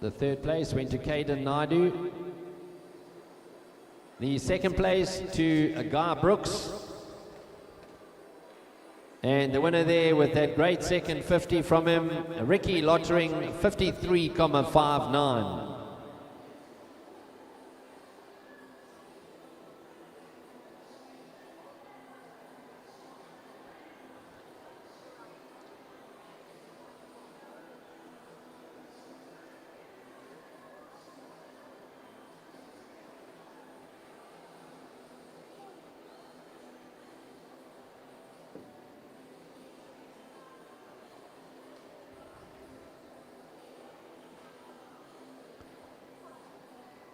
The third place went to Caden Naidu. The second place to Guy Brooks. And the winner there with that great second 50 from him, Ricky Lottering, 53.59.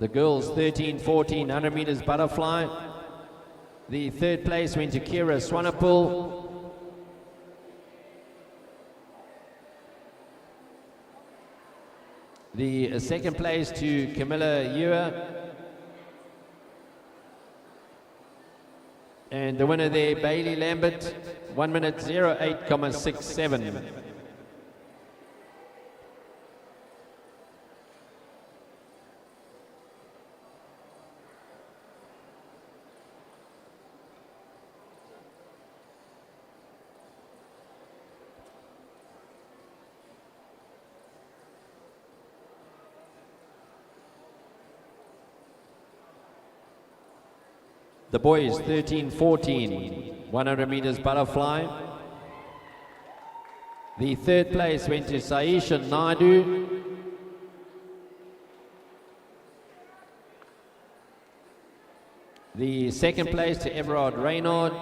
The girls 13-14 100 meters butterfly. The third place went to Kira Swanepoel. The second place to Camilla Ewer. And the winner there, Bailey Lambert, 1 minute 08.67. The boys 13-14 100 meters butterfly. The third place went to Saisha Naidu. The second place to Everard Reynard.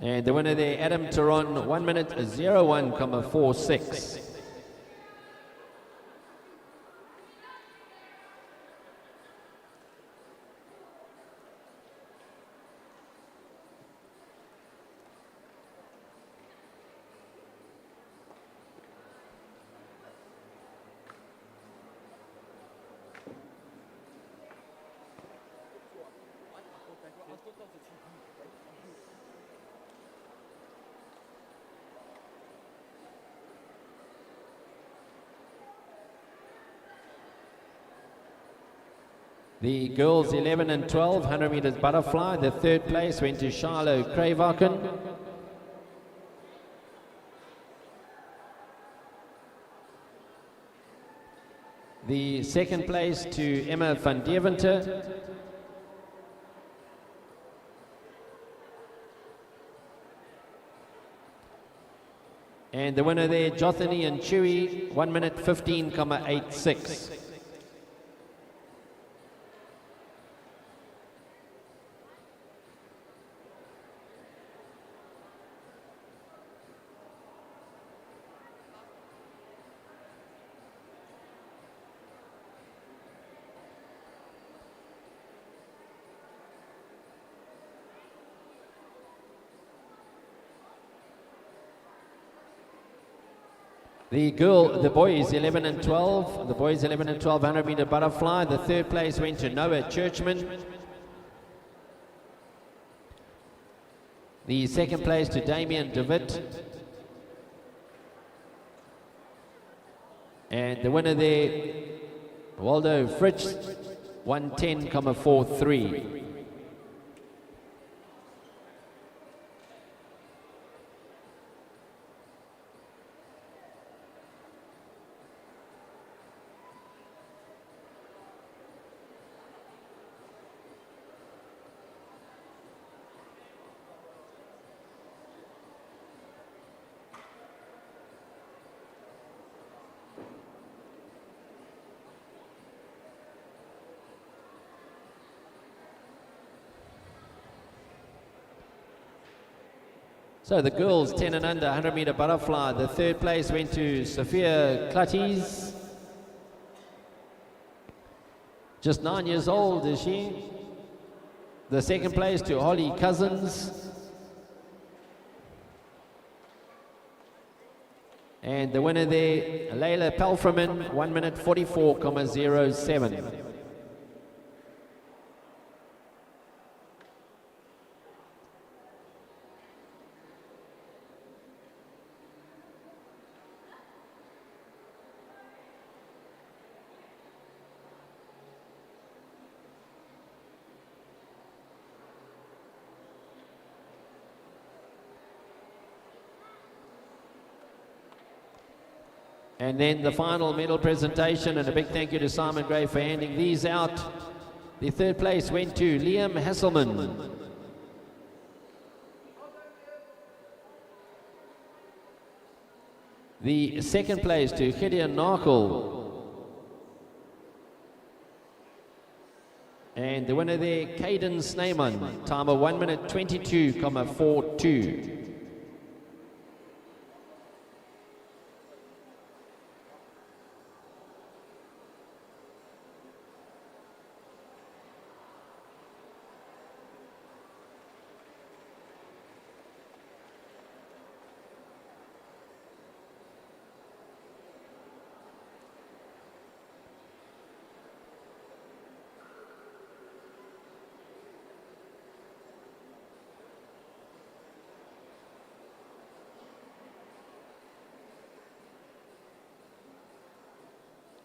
And the winner there, Adam Teron, 1 minute 01.46. The girls 11 and 12, 100 meters butterfly. The third place went to Shiloh Kravaken. The second place to Emma van Deventer. And the winner there, Jothany and Chewy, 1 minute 15.86. The boys 11 and 12, the boys 11 and 12 100 meter butterfly. The third place went to Noah Churchman. The second place to Damien DeWitt. And the winner there, Waldo Fritsch, 110.43. So the girls 10 and under 100 meter butterfly. The third place went to Sophia Clutties. Just 9 years old is she. The second place to Holly Cousins. And the winner there, Layla Pelfreman, 1 minute 44,07. And then the final medal presentation, and a big thank you to Simon Gray for handing these out. The third place went to Liam Hasselman. The second place to Gideon Narkle. And the winner there, Caden Sneyman, time of 1 minute 22,42.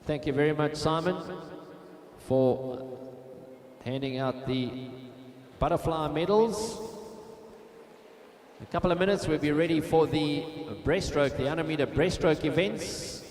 Thank you very much, Simon, for handing out the butterfly medals. In a couple of minutes, we'll be ready for the breaststroke, the 100 meter breaststroke events.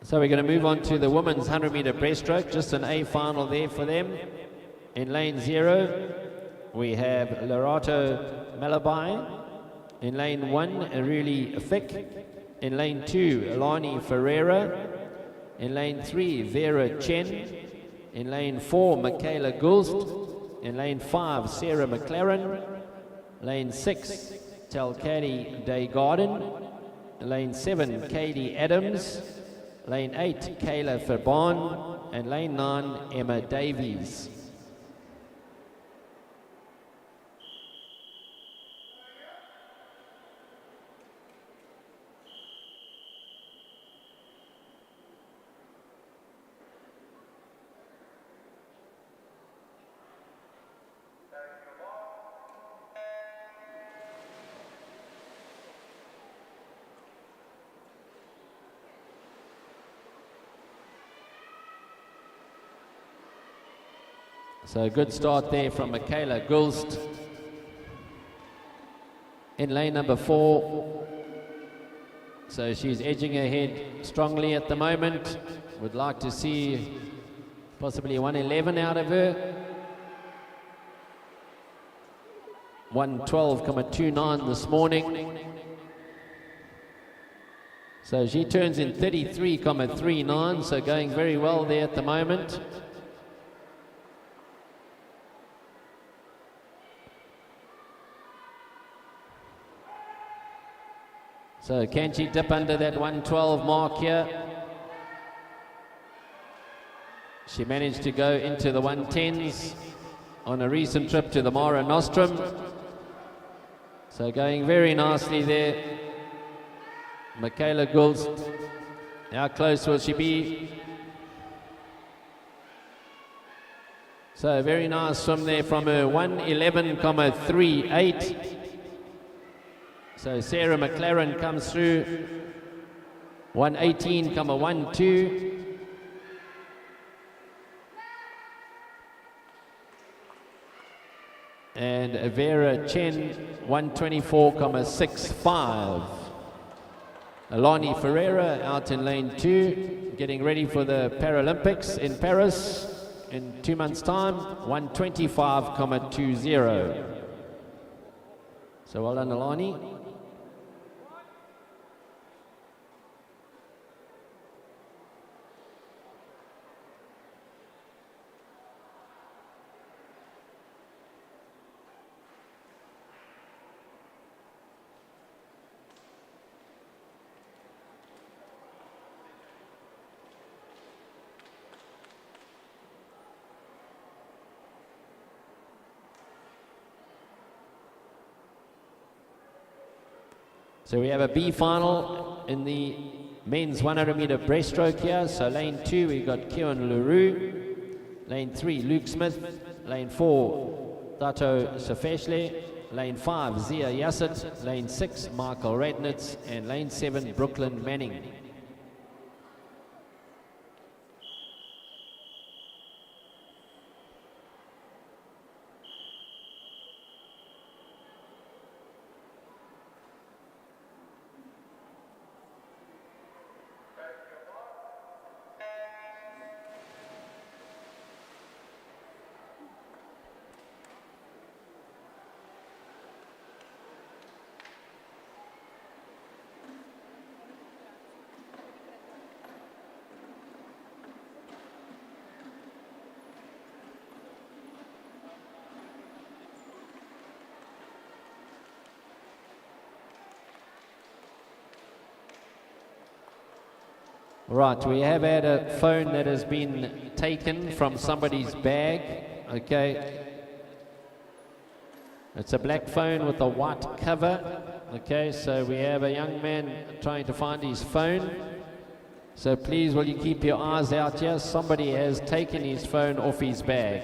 So we're going to move on to the women's 100 meter breaststroke, just an A final there for them. In lane 0, we have Lorato Malabai. In lane 1, Aruli Fick. In lane 2, Alani Ferreira. In lane 3, Vera Chen. In lane 4, Michaela Gulst. In lane 5, Sarah McLaren. Lane 6, Talcadi Day Garden. Lane 7, Katie Adams. Lane 8, Kayla Fabon, and lane 9, Emma Davies. So a good start there from Michaela Gulst. In lane number 4. So she's edging ahead strongly at the moment. Would like to see possibly 111 out of her. 112,29 this morning. So she turns in 33,39, so going very well there at the moment. So can she dip under that 112 mark here? She managed to go into the 110s on a recent trip to the Mare Nostrum. So going very nicely there. Michaela Gulst. How close will she be? So very nice swim there from her 111,38. So Sarah McLaren comes through, 118,12. And Vera Chen, 124,65. Alani Ferreira out in lane 2, getting ready for the Paralympics in Paris in 2 months' time, 125,20. So well done, Alani. So we have a B final in the men's 100-meter breaststroke here. So lane 2, we've got Kieran LaRue. Lane 3, Luke Smith. Lane 4, Dato Safeshle. Lane 5, Zia Yasset. Lane 6, Michael Rednitz. And lane 7, Brooklyn Manning. Right, we have had a phone that has been taken from somebody's bag, okay. It's a black phone with a white cover, okay, so we have a young man trying to find his phone. So please, will you keep your eyes out here? Somebody has taken his phone off his bag.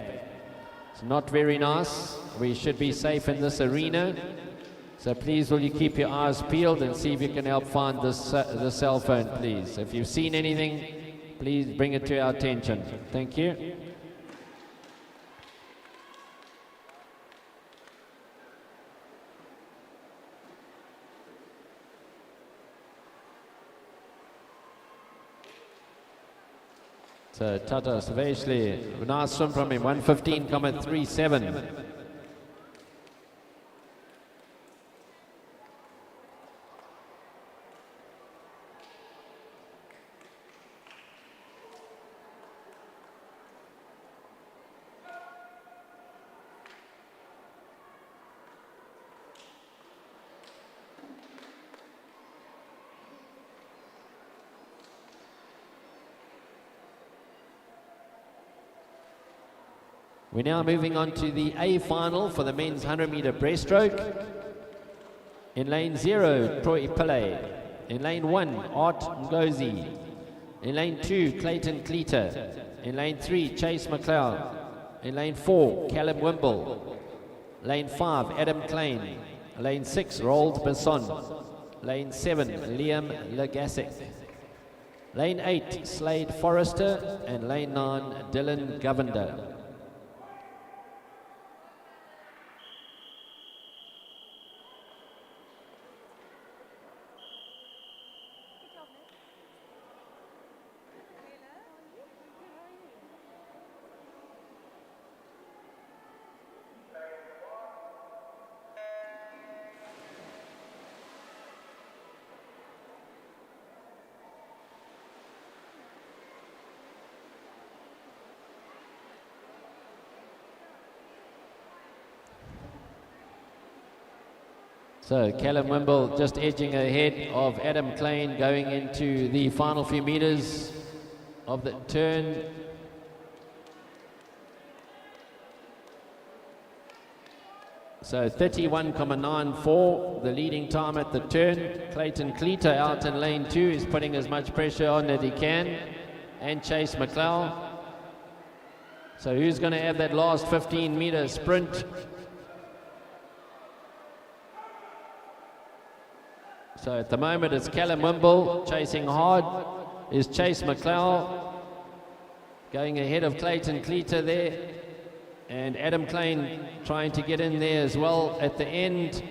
It's not very nice. We should be safe in this arena. So please, will you keep your eyes peeled and see if you can help find this the cell phone, please. If you've seen anything, please bring it to our attention. Thank you. So Tata Savashli, nice swim from him, 115,37. We're now moving on to the A final for the men's 100-meter breaststroke. In lane 0, Troy Pillay. In lane 1, Art Ngozi. In lane 2, Clayton Cleater. In lane 3, Chase McLeod. In lane 4, Callum Wimble. Lane 5, Adam Klein. Lane 6, Roald Besson. Lane 7, Liam Legasek. Lane 8, Slade Forrester. And lane 9, Dylan Govender. So Callum Wimble just edging ahead of Adam Klein going into the final few meters of the turn. So 31,94, the leading time at the turn. Clayton Cleater out in lane 2 is putting as much pressure on as he can. And Chase McLeod. So who's going to have that last 15-meter sprint? So at the moment it's Callum Wimble chasing hard. Is Chase McLeod going ahead of Clayton Cleater there. And Adam Klein trying to get in there as well at the end.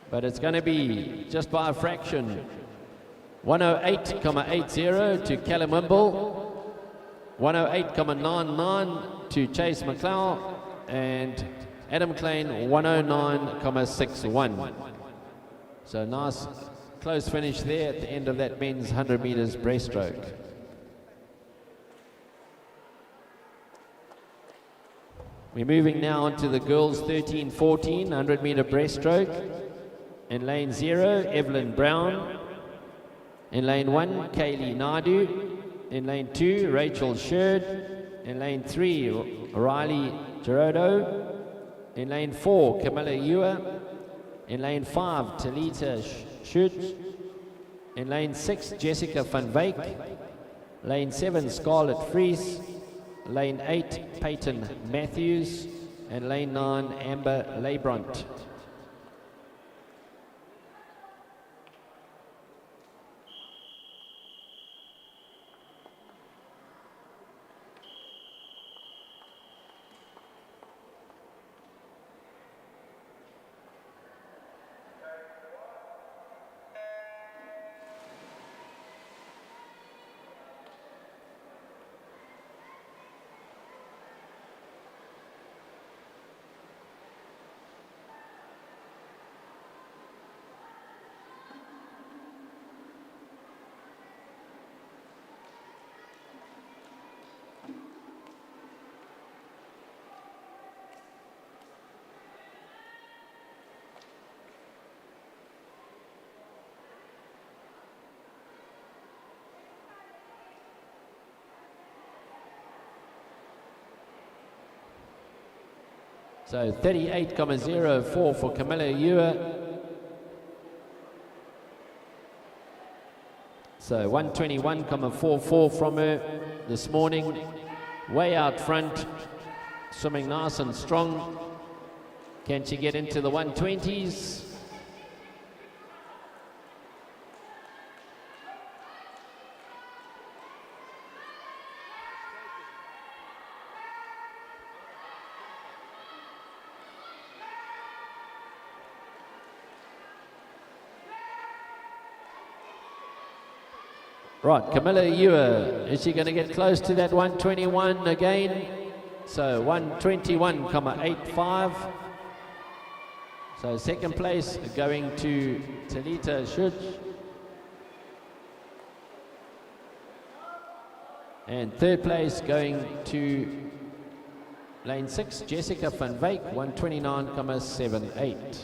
But it's going to be just by a fraction. 108.80 to Callum Wimble. 108.99 to Chase McLeod. And Adam Klein 109.61. So nice close finish there at the end of that men's 100 meters breaststroke. We're moving now on to the girls 13-14 100 meter breaststroke. In lane 0, Evelyn Brown. In lane 1, Kaylee Naidu. In lane 2, Rachel Sherd. In lane 3, Riley Gerardo. In lane 4, Camilla Ewer. In lane 5, Talita Schutz. In lane 6, Jessica van Wyk. Lane 7, Scarlett Fries. Lane 8, Peyton Matthews. And lane 9, Amber Leibrandt. So 38.04 for Camilla Ewer. So 121.44 from her this morning. Way out front, swimming nice and strong. Can she get into the 120s? Right, Camilla Ewer, is she going to get close to that 121 again? So 121.85. So second place going to Talita Schutz. And third place going to lane 6, Jessica van Wyk, 129.78.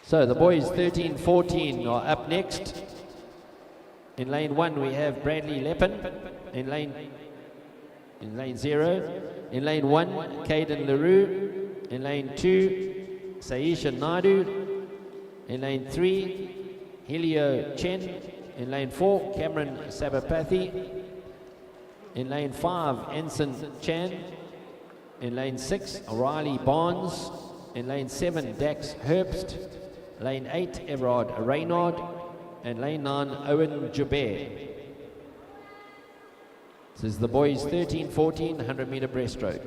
So the boys 13-14 are up next. In lane 1 we have Bradley Leppin. In lane 0. In lane 1, Caden LaRue. In lane 2, Saisha Naidu. In lane 3, Helio Chen. In lane 4, Cameron Sabapathy. In lane 5, Ensign Chan. In lane 6, Riley Barnes. In lane 7, Dax Herbst. Lane 8, Everard Reynard. And lane 9, Owen Joubert. This is the boys 13-14 100 meter breaststroke.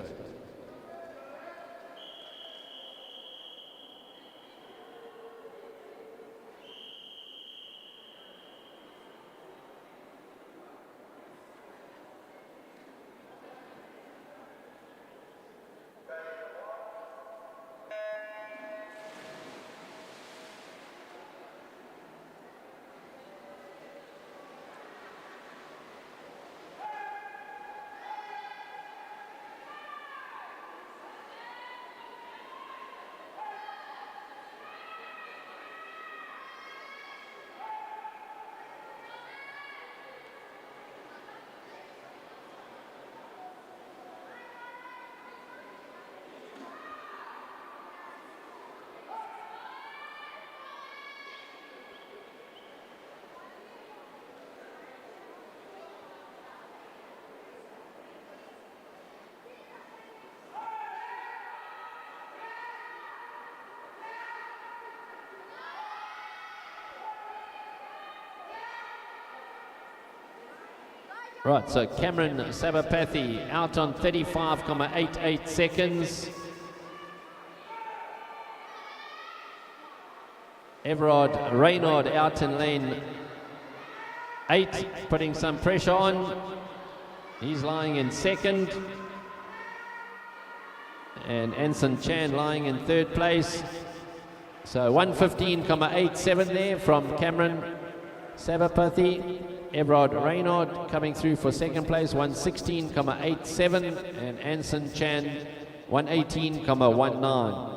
Right, so Cameron Sabapathy out on 35.88 seconds. Everard Raynaud out in lane 8, putting some pressure on. He's lying in second. And Anson Chan lying in third place. So 1:15.87 there from Cameron Sabapathy. Everard Raynaud coming through for second place, 1:16.87, and Anson Chan 1:18.19.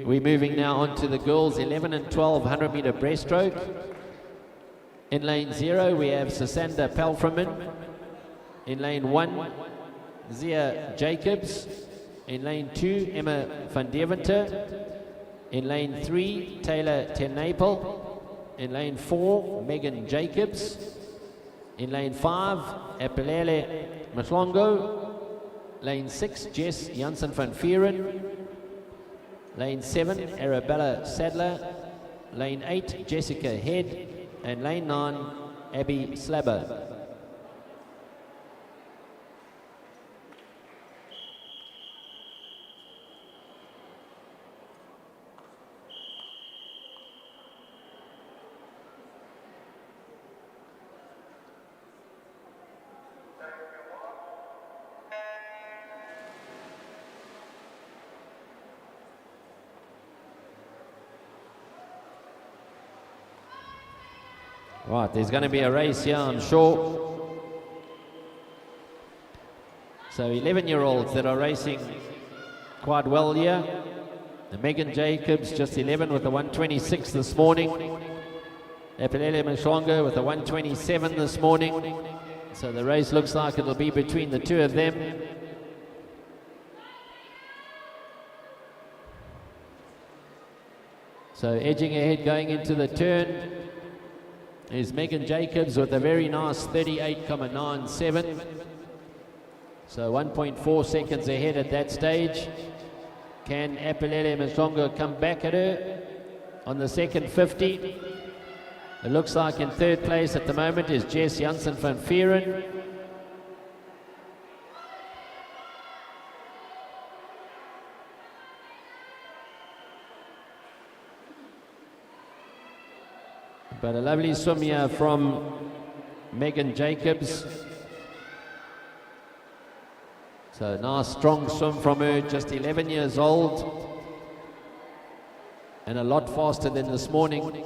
We're moving now on to the girls 11 and 12 100-meter breaststroke. In lane 0 we have Sasanda Pelframan. In lane 1 Zia Jacobs. In lane 2 Emma van Deventer. In lane 3 Taylor Tenapel. In lane 4 Megan Jacobs. In lane 5 Epilele Mhlongo. Lane 6 Jess Janssen van Vieren. Lane 7, Arabella Sadler. Lane 8, Jessica Head. And lane 9, Abby Slabber. Right, there's going to be a race here, I'm sure. So 11-year-olds that are racing quite well here. The Megan Jacobs, just 11 with a 1:26 this morning. Epilele Mhlongo with a 1:27 this morning. So the race looks like it'll be between the two of them. So edging ahead going into the turn is Megan Jacobs with a very nice 38.97. So 1.4 seconds ahead at that stage. Can Epilele Mhlongo come back at her on the second 50? It looks like in third place at the moment is Jess Janssen van Vieren. But a lovely swim here from Megan Jacobs. So nice strong swim from her, just 11 years old. And a lot faster than this morning.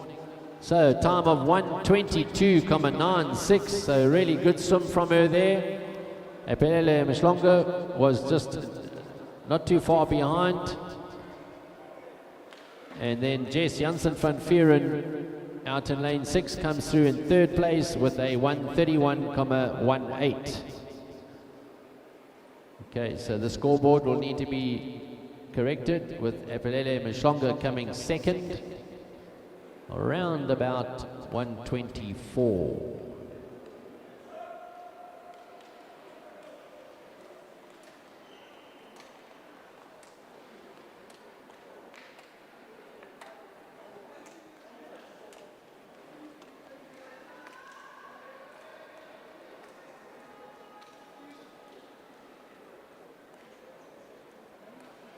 So time of 1:22.96, so really good swim from her there. Epilele Mhlongo was just not too far behind. And then Jess Janssen van Vieren out in lane 6 comes through in third place with a 1:31.18. Okay, so the scoreboard will need to be corrected with Epilele Mhlongo coming second, around about 1:24.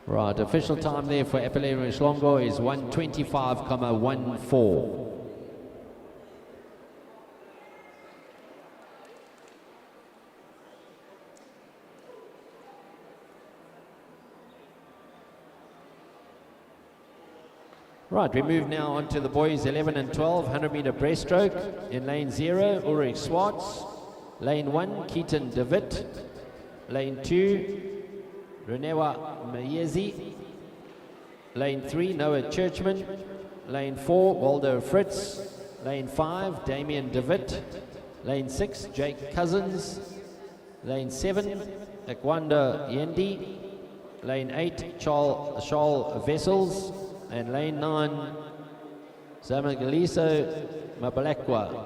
Right, official time there for Epilele Mhlongo is 1:25.14. Right, we move now on to the boys 11 and 12 100-meter breaststroke. In lane 0, Ulrich Swartz. Lane 1, Keaton DeWitt. Lane 2, Renewa Mayezi. Lane 3, Noah Churchman. Lane 4, Waldo Fritz. Lane 5, Damien DeWitt. Lane 6, Jake Cousins. Lane 7, Ekwanda Yendi. Lane 8, Charles Vessels. and lane 9, Zamagaliso Mabalekwa.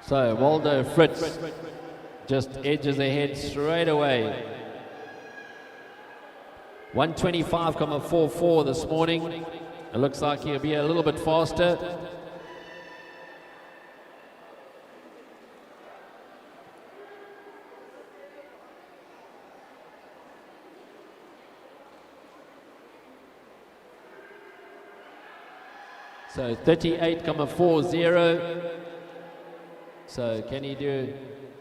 So Waldo Fritz just edges ahead straight away. 125.44 this morning. It looks like he'll be a little bit faster. So 38.40. So can he do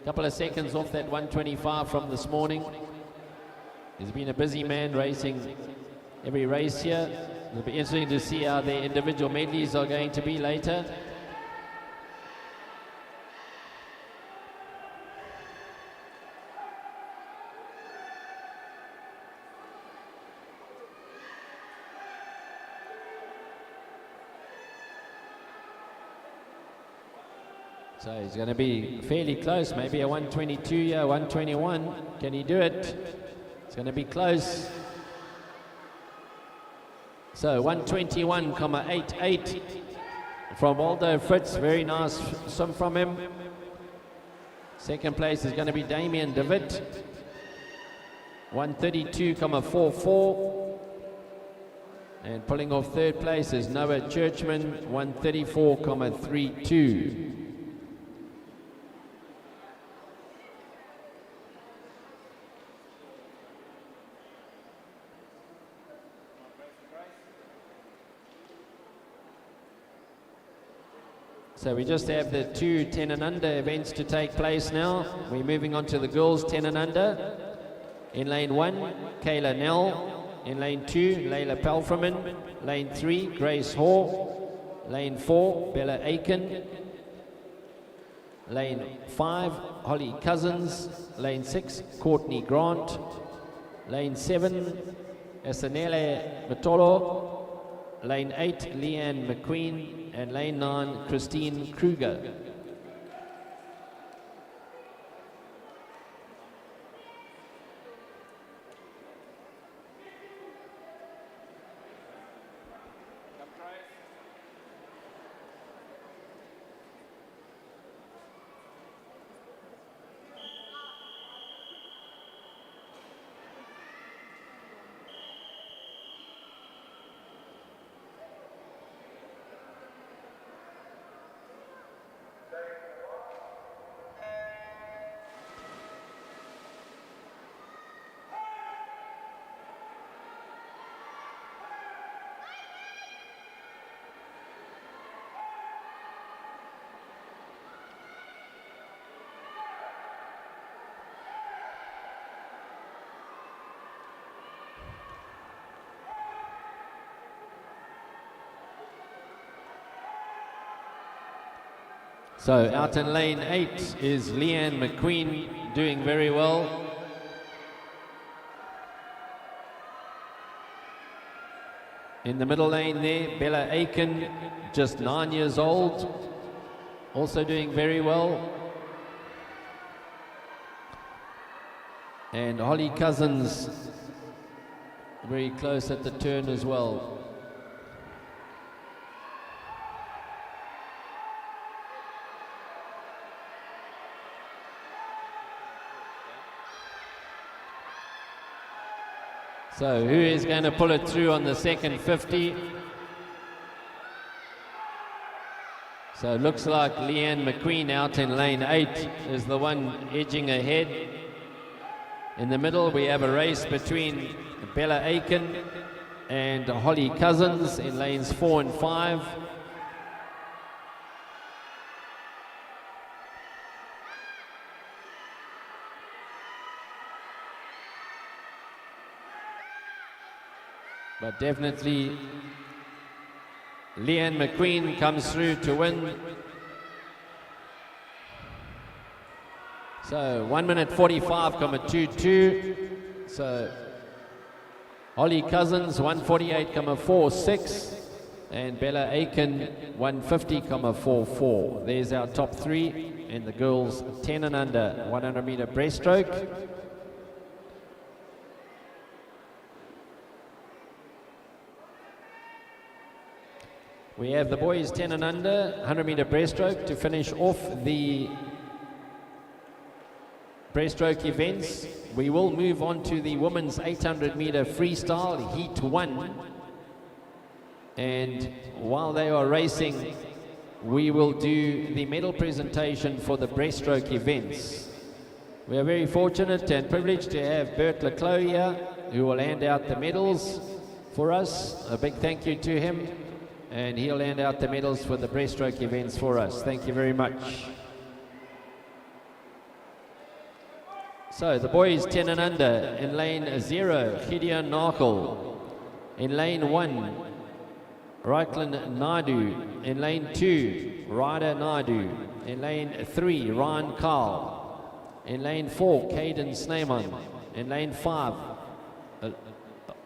a couple of seconds off that 125 from this morning? He's been a busy man racing every race here. It'll be interesting to see how their individual medleys are going to be later. So he's going to be fairly close, maybe a 122, yeah, 121. Can he do it? It's going to be close. So 121.88 from Waldo Fritz. Very nice swim from him. Second place is going to be Damien DeWitt. 132.44. And pulling off third place is Noah Churchman. 134.32. So we just have the two 10 and under events to take place now. We're moving on to the girls 10 and under. In lane 1, Kayla Nell. In lane 2, Layla Pelfreman. Lane 3, Grace Hall. Lane 4, Bella Aiken. Lane 5, Holly Cousins. Lane 6, Courtney Grant. Lane 7, Esanele Matolo. Lane 8, Leanne McQueen. And lane 9, Christine Kruger. So out in lane 8 is Leanne McQueen, doing very well. In the middle lane there, Bella Aiken, just 9 years old, also doing very well. And Holly Cousins, very close at the turn as well. So who is going to pull it through on the second 50? So it looks like Leanne McQueen out in lane 8 is the one edging ahead. In the middle we have a race between Bella Aiken and Holly Cousins in lanes 4 and 5. But definitely Leanne McQueen comes through to win. So 1 minute 45,22. So Holly Cousins 148,46 and Bella Aiken 150,44. There's our top three, and the girls 10 and under 100 meter breaststroke. We have the boys 10 and under 100 meter breaststroke to finish off the breaststroke events. We will move on to the women's 800 meter freestyle heat 1, and while they are racing we will do the medal presentation for the breaststroke events. We are very fortunate and privileged to have Bert Leclos here, who will hand out the medals for us. A big thank you to him, and he'll hand out the medals for the breaststroke events for us. Thank you very much. So the boys 10 and under, in lane 0, Gideon Narkel. In lane 1, Reiklin Naidu. In lane 2, Ryder Naidu. In lane 3, Ryan Carl. In lane 4, Caden Sneyman. In lane 5,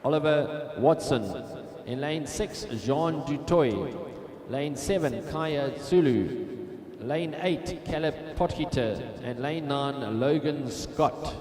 Oliver Watson. In lane 6, Jean Dutoy. Lane 7, Kaya Tsulu. Lane 8, Caleb Potgieter. And lane 9, Logan Scott.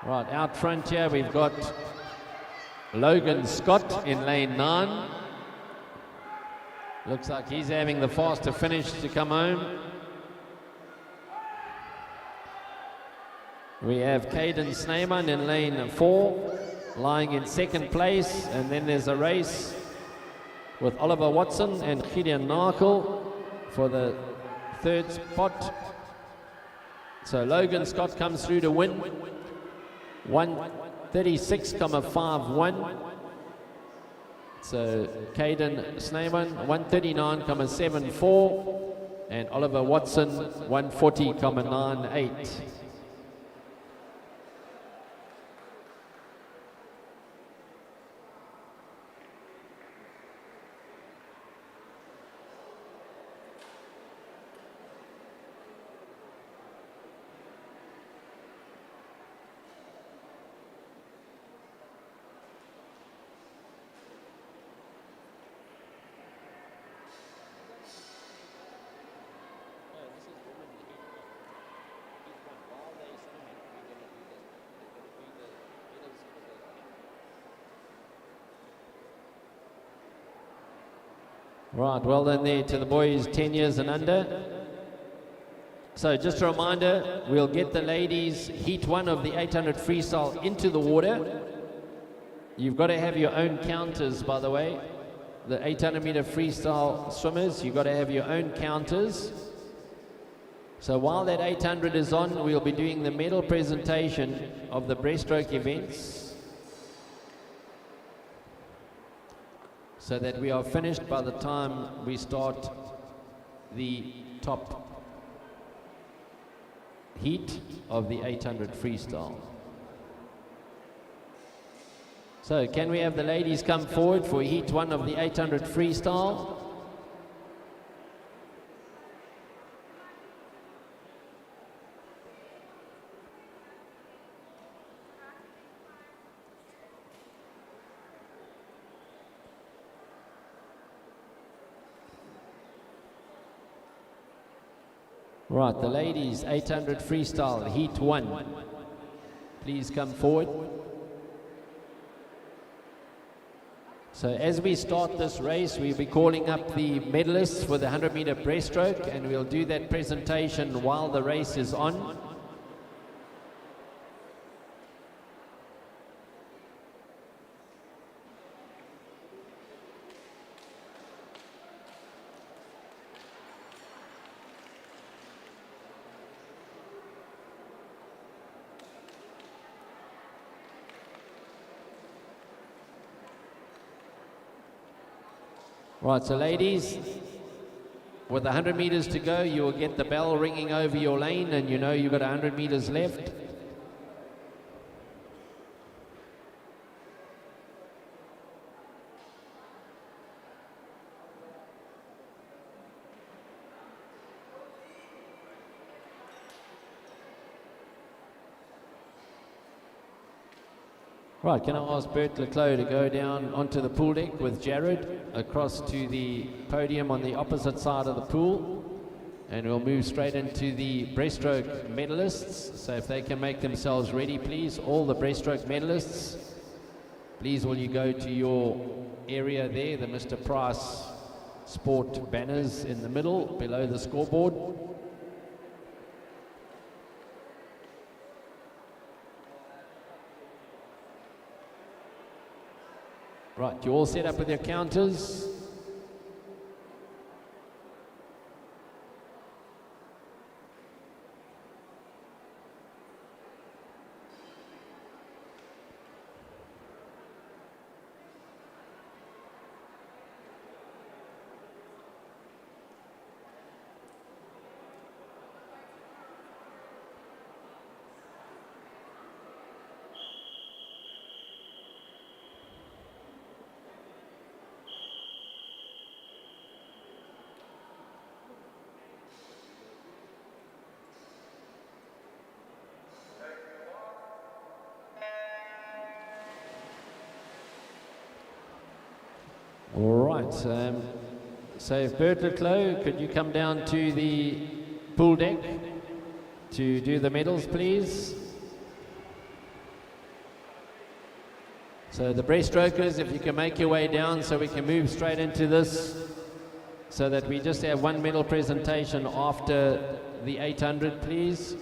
Right, out front here we've got Logan Scott in lane 9. Looks like he's having the faster finish to come home. We have Caden Sneyman in lane 4, lying in second place, and then there's a race with Oliver Watson and Gideon Narkel for the third spot. So Logan Scott comes through to win. 136,51. So Caden Sneyman 139,74 and Oliver Watson 140,98. Right, well done there to the boys 10 years and under. So just a reminder, we'll get the ladies heat 1 of the 800 freestyle into the water. You've got to have your own counters, by the way. The 800 meter freestyle swimmers, you've got to have your own counters. So while that 800 is on, we'll be doing the medal presentation of the breaststroke events. so that we are finished by the time we start the top heat of the 800 freestyle. So can we have the ladies come forward for heat 1 of the 800 freestyle? Right, the ladies, 800 freestyle, heat 1. Please come forward. So as we start this race, we'll be calling up the medalists for the 100-meter breaststroke, and we'll do that presentation while the race is on. Right, so ladies, with 100 meters to go, you will get the bell ringing over your lane, and you know you've got 100 meters left. Right, can I ask Bert Leclos to go down onto the pool deck with Jared across to the podium on the opposite side of the pool, and we'll move straight into the breaststroke medalists. So if they can make themselves ready, please, all the breaststroke medalists, please will you go to your area there, the Mr. Price Sport banners in the middle below the scoreboard. Right, you all set up with your counters? All right, so if Bert Leclos, could you come down to the pool deck to do the medals, please? So the breaststrokers, if you can make your way down so we can move straight into this, so that we just have one medal presentation after the 800, please.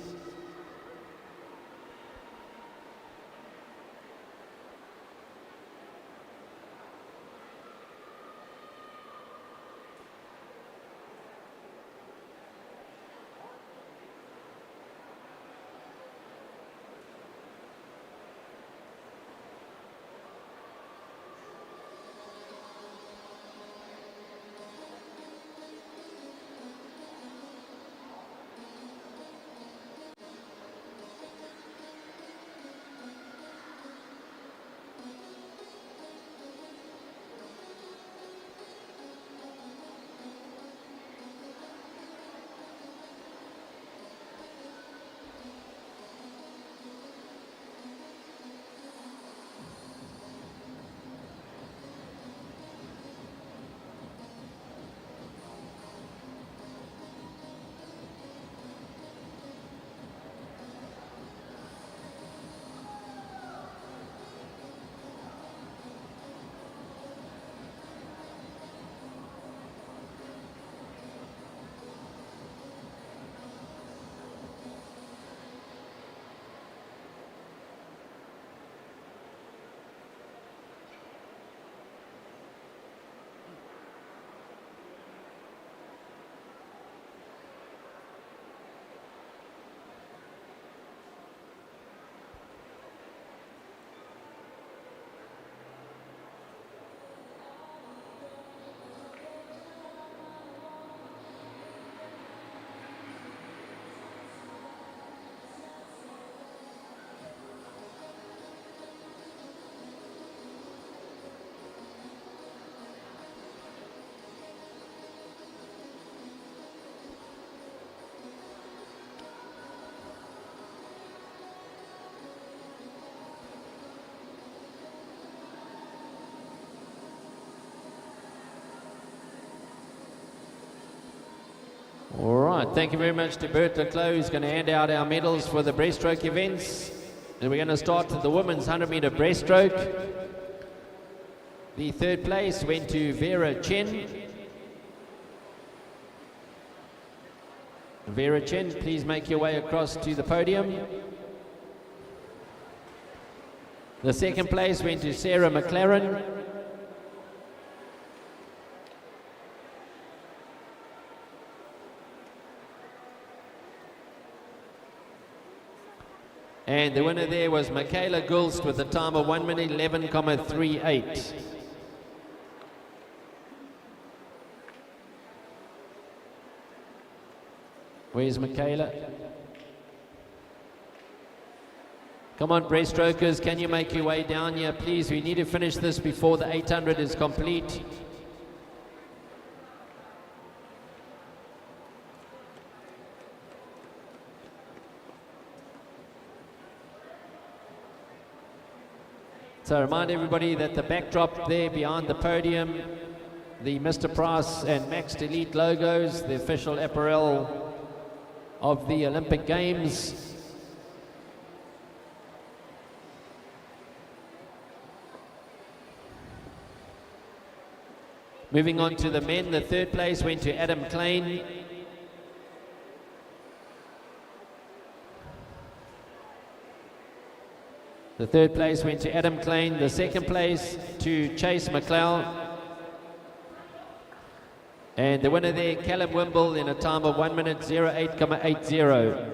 right, thank you very much to Bert Leclos, who's going to hand out our medals for the breaststroke events. And we're going to start with the women's 100-meter breaststroke. The third place went to Vera Chen. Vera Chen, please make your way across to the podium. The second place went to Sarah McLaren. And the winner there was Michaela Gulst with a time of 1 minute 11,38. Where's Michaela? Come on, breaststrokers, can you make your way down here, please? We need to finish this before the 800 is complete. So remind everybody that the backdrop there behind the podium, the Mr. Price and Max Elite logos, the official apparel of the Olympic Games. Moving on to the men, the third place went to Adam Klein. The third place went to Adam Klein. The second place to Chase McLeod. And the winner there, Callum Wimble, in a time of 1 minute 08,80.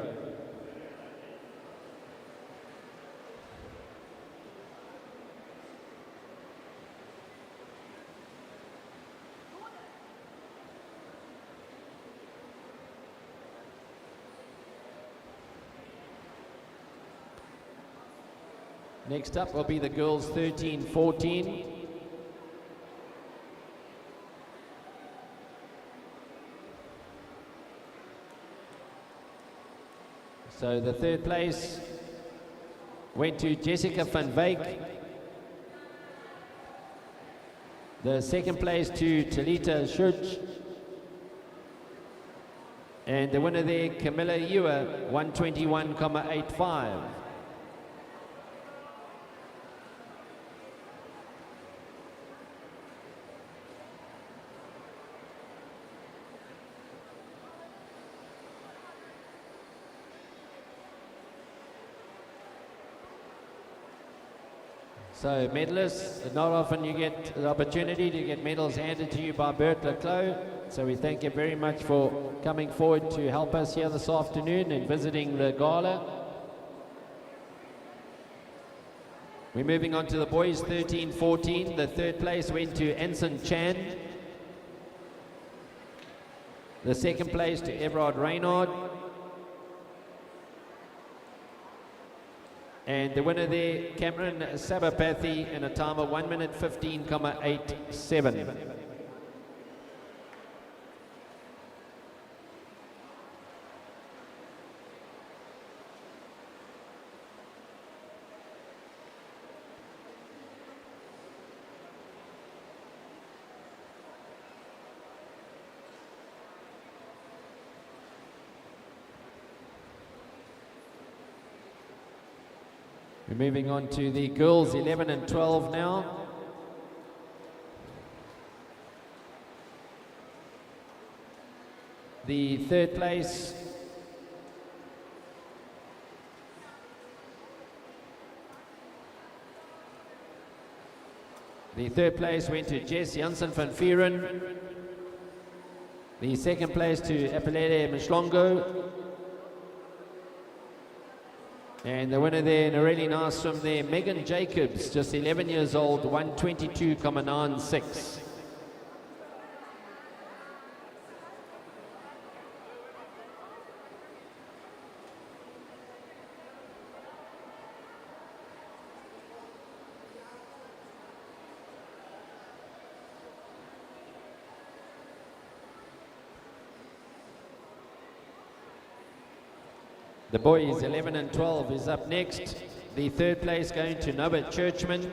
Next up will be the girls 13-14. So the third place went to Jessica van Wyk. The second place to Talita Schuch. And the winner there, Camilla Ewer, 121,85. So medalists, not often you get the opportunity to get medals handed to you by Bert Leclos. So we thank you very much for coming forward to help us here this afternoon and visiting the gala. We're moving on to the boys 13-14. The third place went to Anson Chan. The second place to Everard Reynard. And the winner there, Cameron Sabapathy, in a time of 1 minute 15,87. We're moving on to the girls 11 and 12 now. The third place went to Jess Janssen van Vieren. The second place to Apelele Mshlongo. And the winner there, in a really nice swim there, Megan Jacobs, just 11 years old, 122,96. The boys 11 and 12 is up next. The third place going to Norbert Churchman.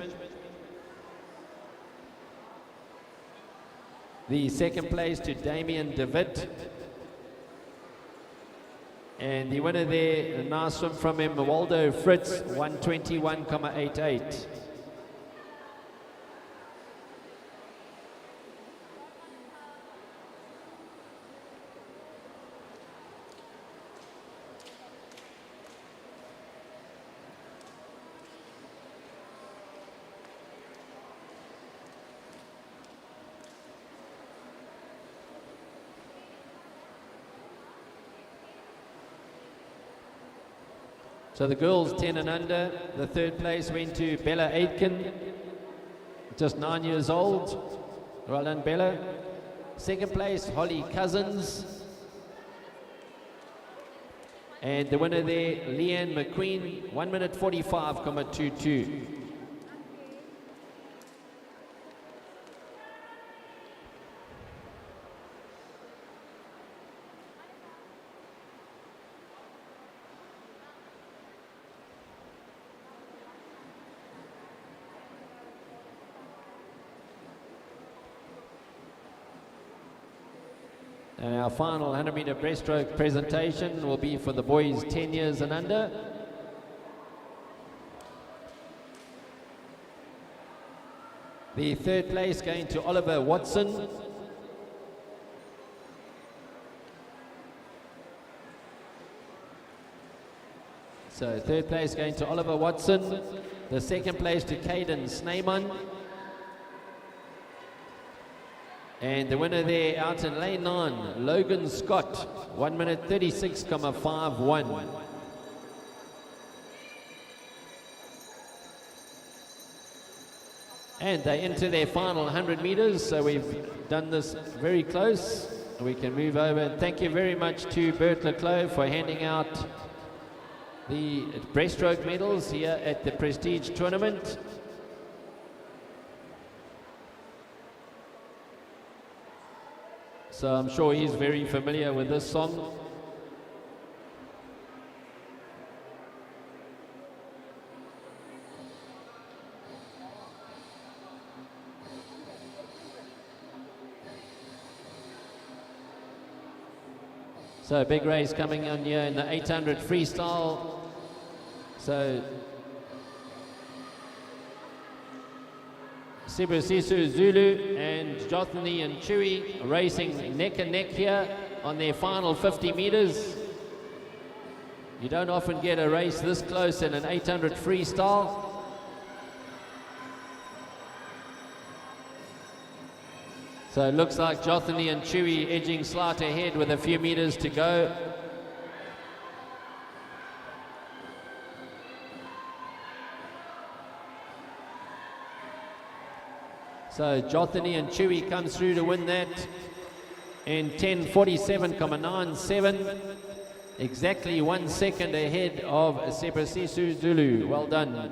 The second place to Damien DeWitt. And the winner there, a nice swim from him, Waldo Fritz, 121.88. So the girls 10 and under, the third place went to Bella Aitken, just 9 years old. Well done, Bella. Second place, Holly Cousins. And the winner there, Leanne McQueen, 1 minute 45.22. And our final 100-meter breaststroke presentation will be for the boys 10 years and under. The third place going to Oliver Watson. So third place going to Oliver Watson. The second place to Caden Sneyman. And the winner there out in lane 9, Logan Scott, 1 minute 36.51. And they enter their final 100 meters, so we've done this very close. We can move over. And thank you very much to Bert Leclos for handing out the breaststroke medals here at the Prestige Tournament. So I'm sure he's very familiar with this song. So a big race coming on here in the 800 freestyle. So Sibusiso Zulu and Jothany and Chewy racing neck and neck here on their final 50 meters. You don't often get a race this close in an 800 freestyle. So it looks like Jothany and Chewy edging slight ahead with a few meters to go. So Jothany and Chewy comes through to win that in 10:47.97, exactly 1 second ahead of Sibusiso Zulu. Well done.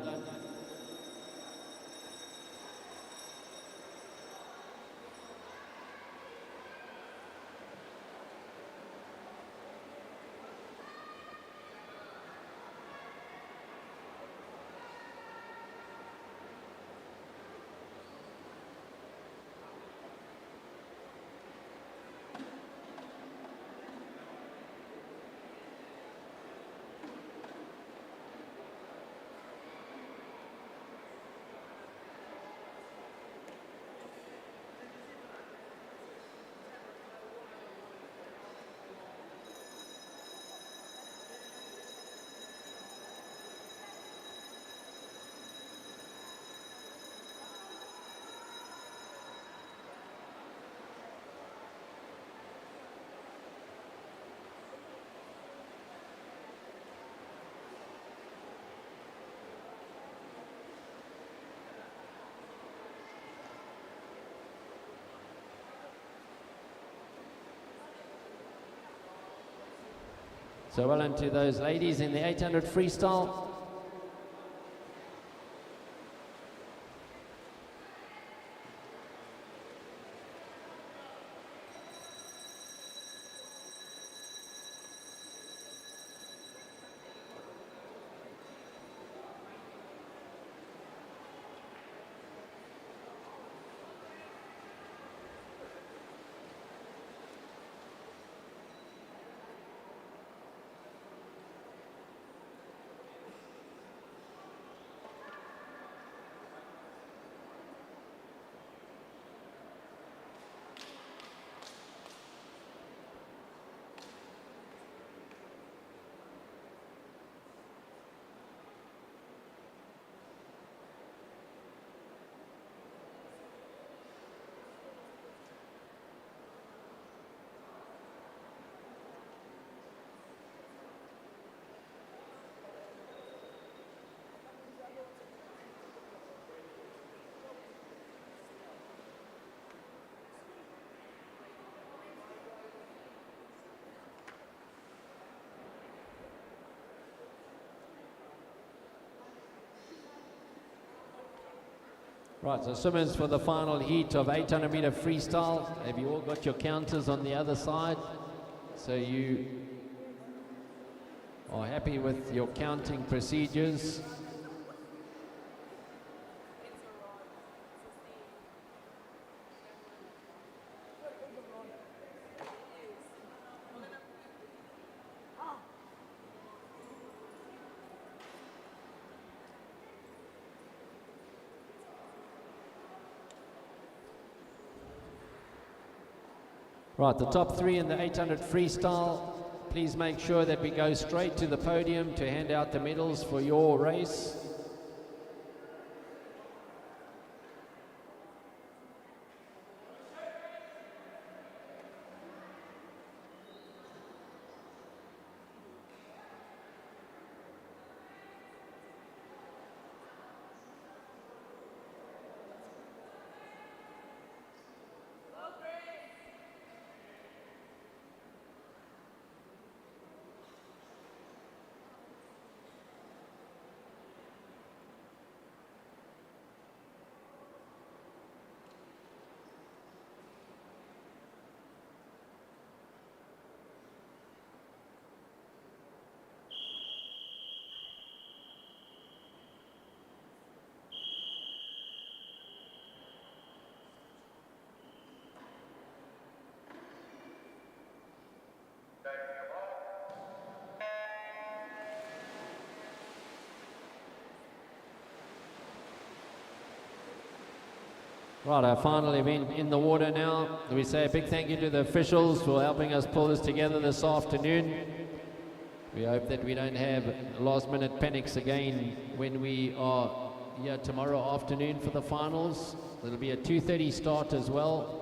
So well into those ladies in the 800 freestyle. Right, so swimmers for the final heat of 800 meter freestyle. Have you all got your counters on the other side? So you are happy with your counting procedures? Right, the top three in the 800 freestyle, please make sure that we go straight to the podium to hand out the medals for your race. Right, our final event in the water now. We say a big thank you to the officials for helping us pull this together this afternoon. We hope that we don't have last minute panics again when we are here tomorrow afternoon for the finals. It'll be a 2:30 start as well.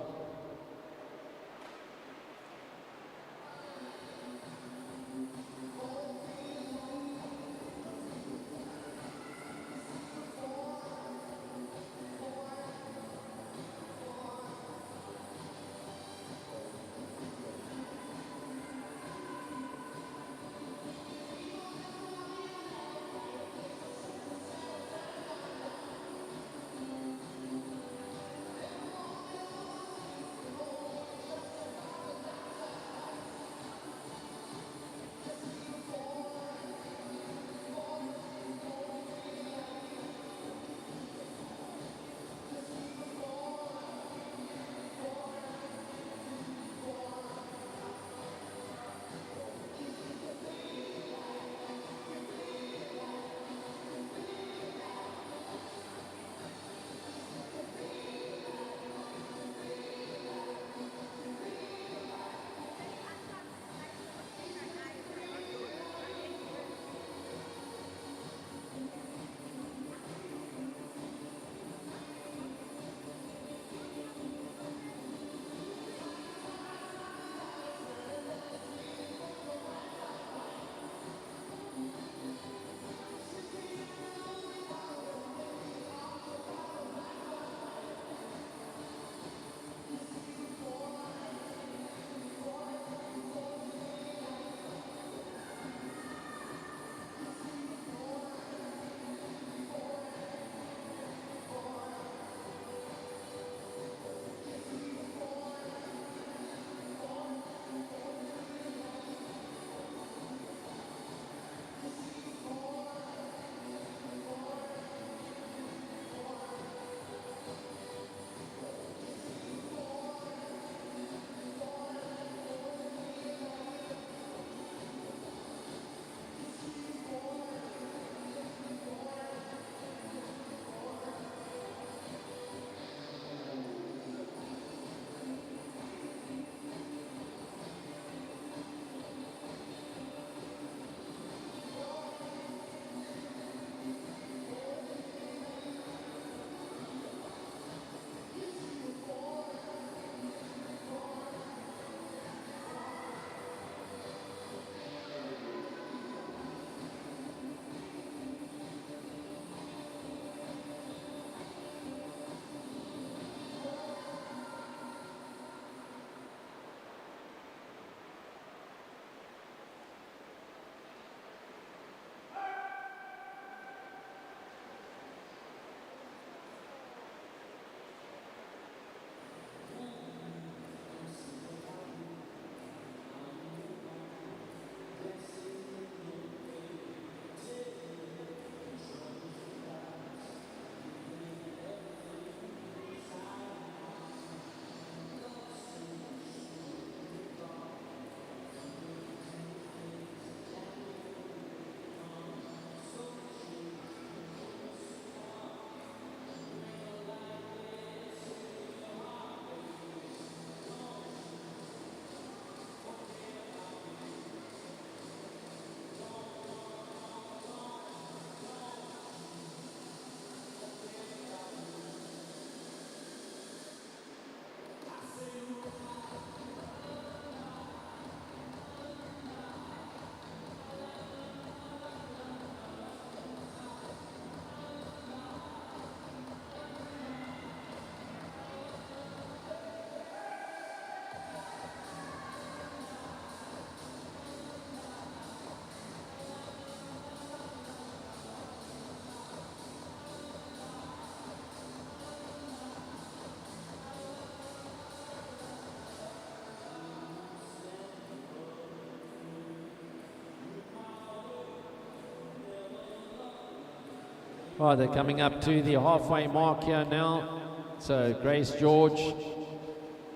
Right, they're coming up to the halfway mark here now. So Grace George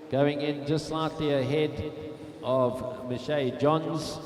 going in just slightly ahead of Michelle Johns.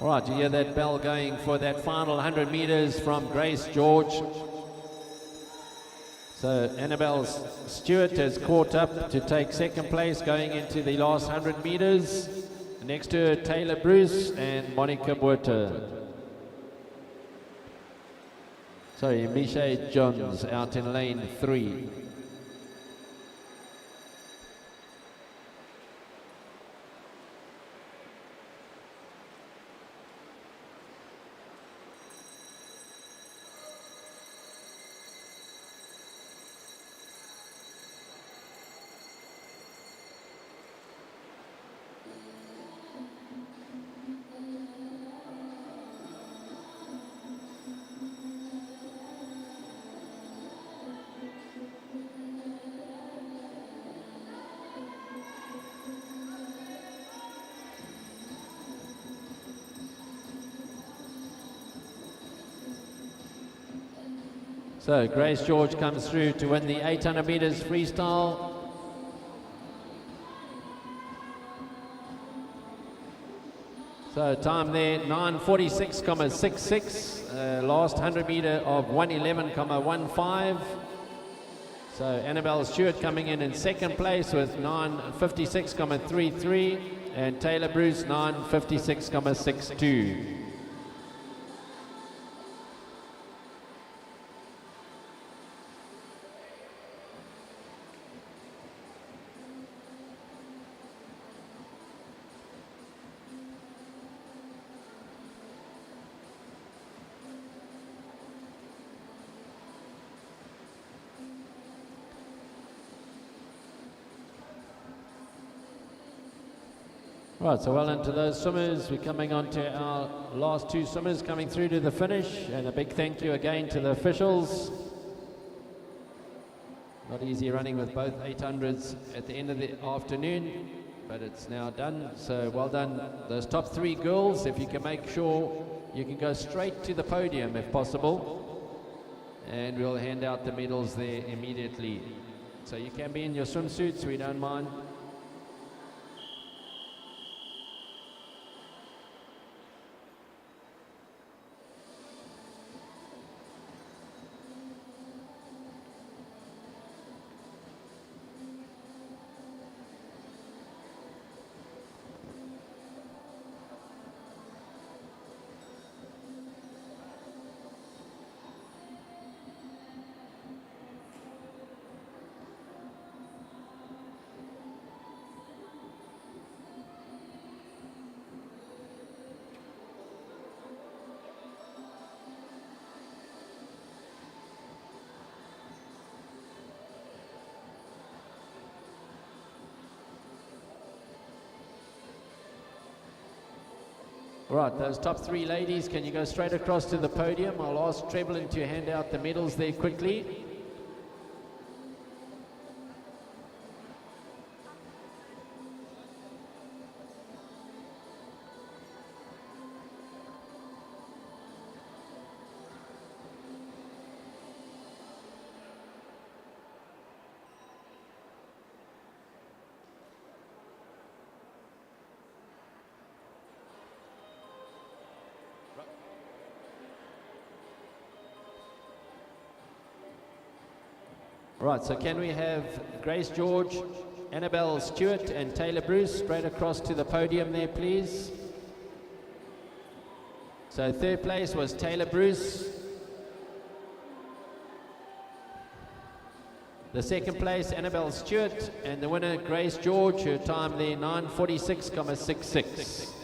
All right, you hear that bell going for that final 100 meters from Grace George. So Annabelle Stewart has caught up to take second place going into the last 100 meters. Next to her, Taylor Bruce and Monica Buerta. Sorry, Michelle Johns out in lane 3. So Grace George comes through to win the 800 meters freestyle. So time there, 9:46.66. Last 100 meter of 1:11.15. So Annabelle Stewart coming in second place with 9:56.33, and Taylor Bruce 9:56.62. Right, so well into those swimmers. We're coming on to our last two swimmers coming through to the finish, and a big thank you again to the officials. Not easy running with both 800s at the end of the afternoon, but it's now done, so well done. Those top three girls, if you can make sure you can go straight to the podium if possible, and we'll hand out the medals there immediately. So you can be in your swimsuits, we don't mind. Right, those top three ladies, can you go straight across to the podium? I'll ask Treblin to hand out the medals there quickly. Right, so can we have Grace George, Annabelle Stewart and Taylor Bruce straight across to the podium there, please? So third place was Taylor Bruce. The second place, Annabelle Stewart, and the winner, Grace George, her time there, 9:46.66.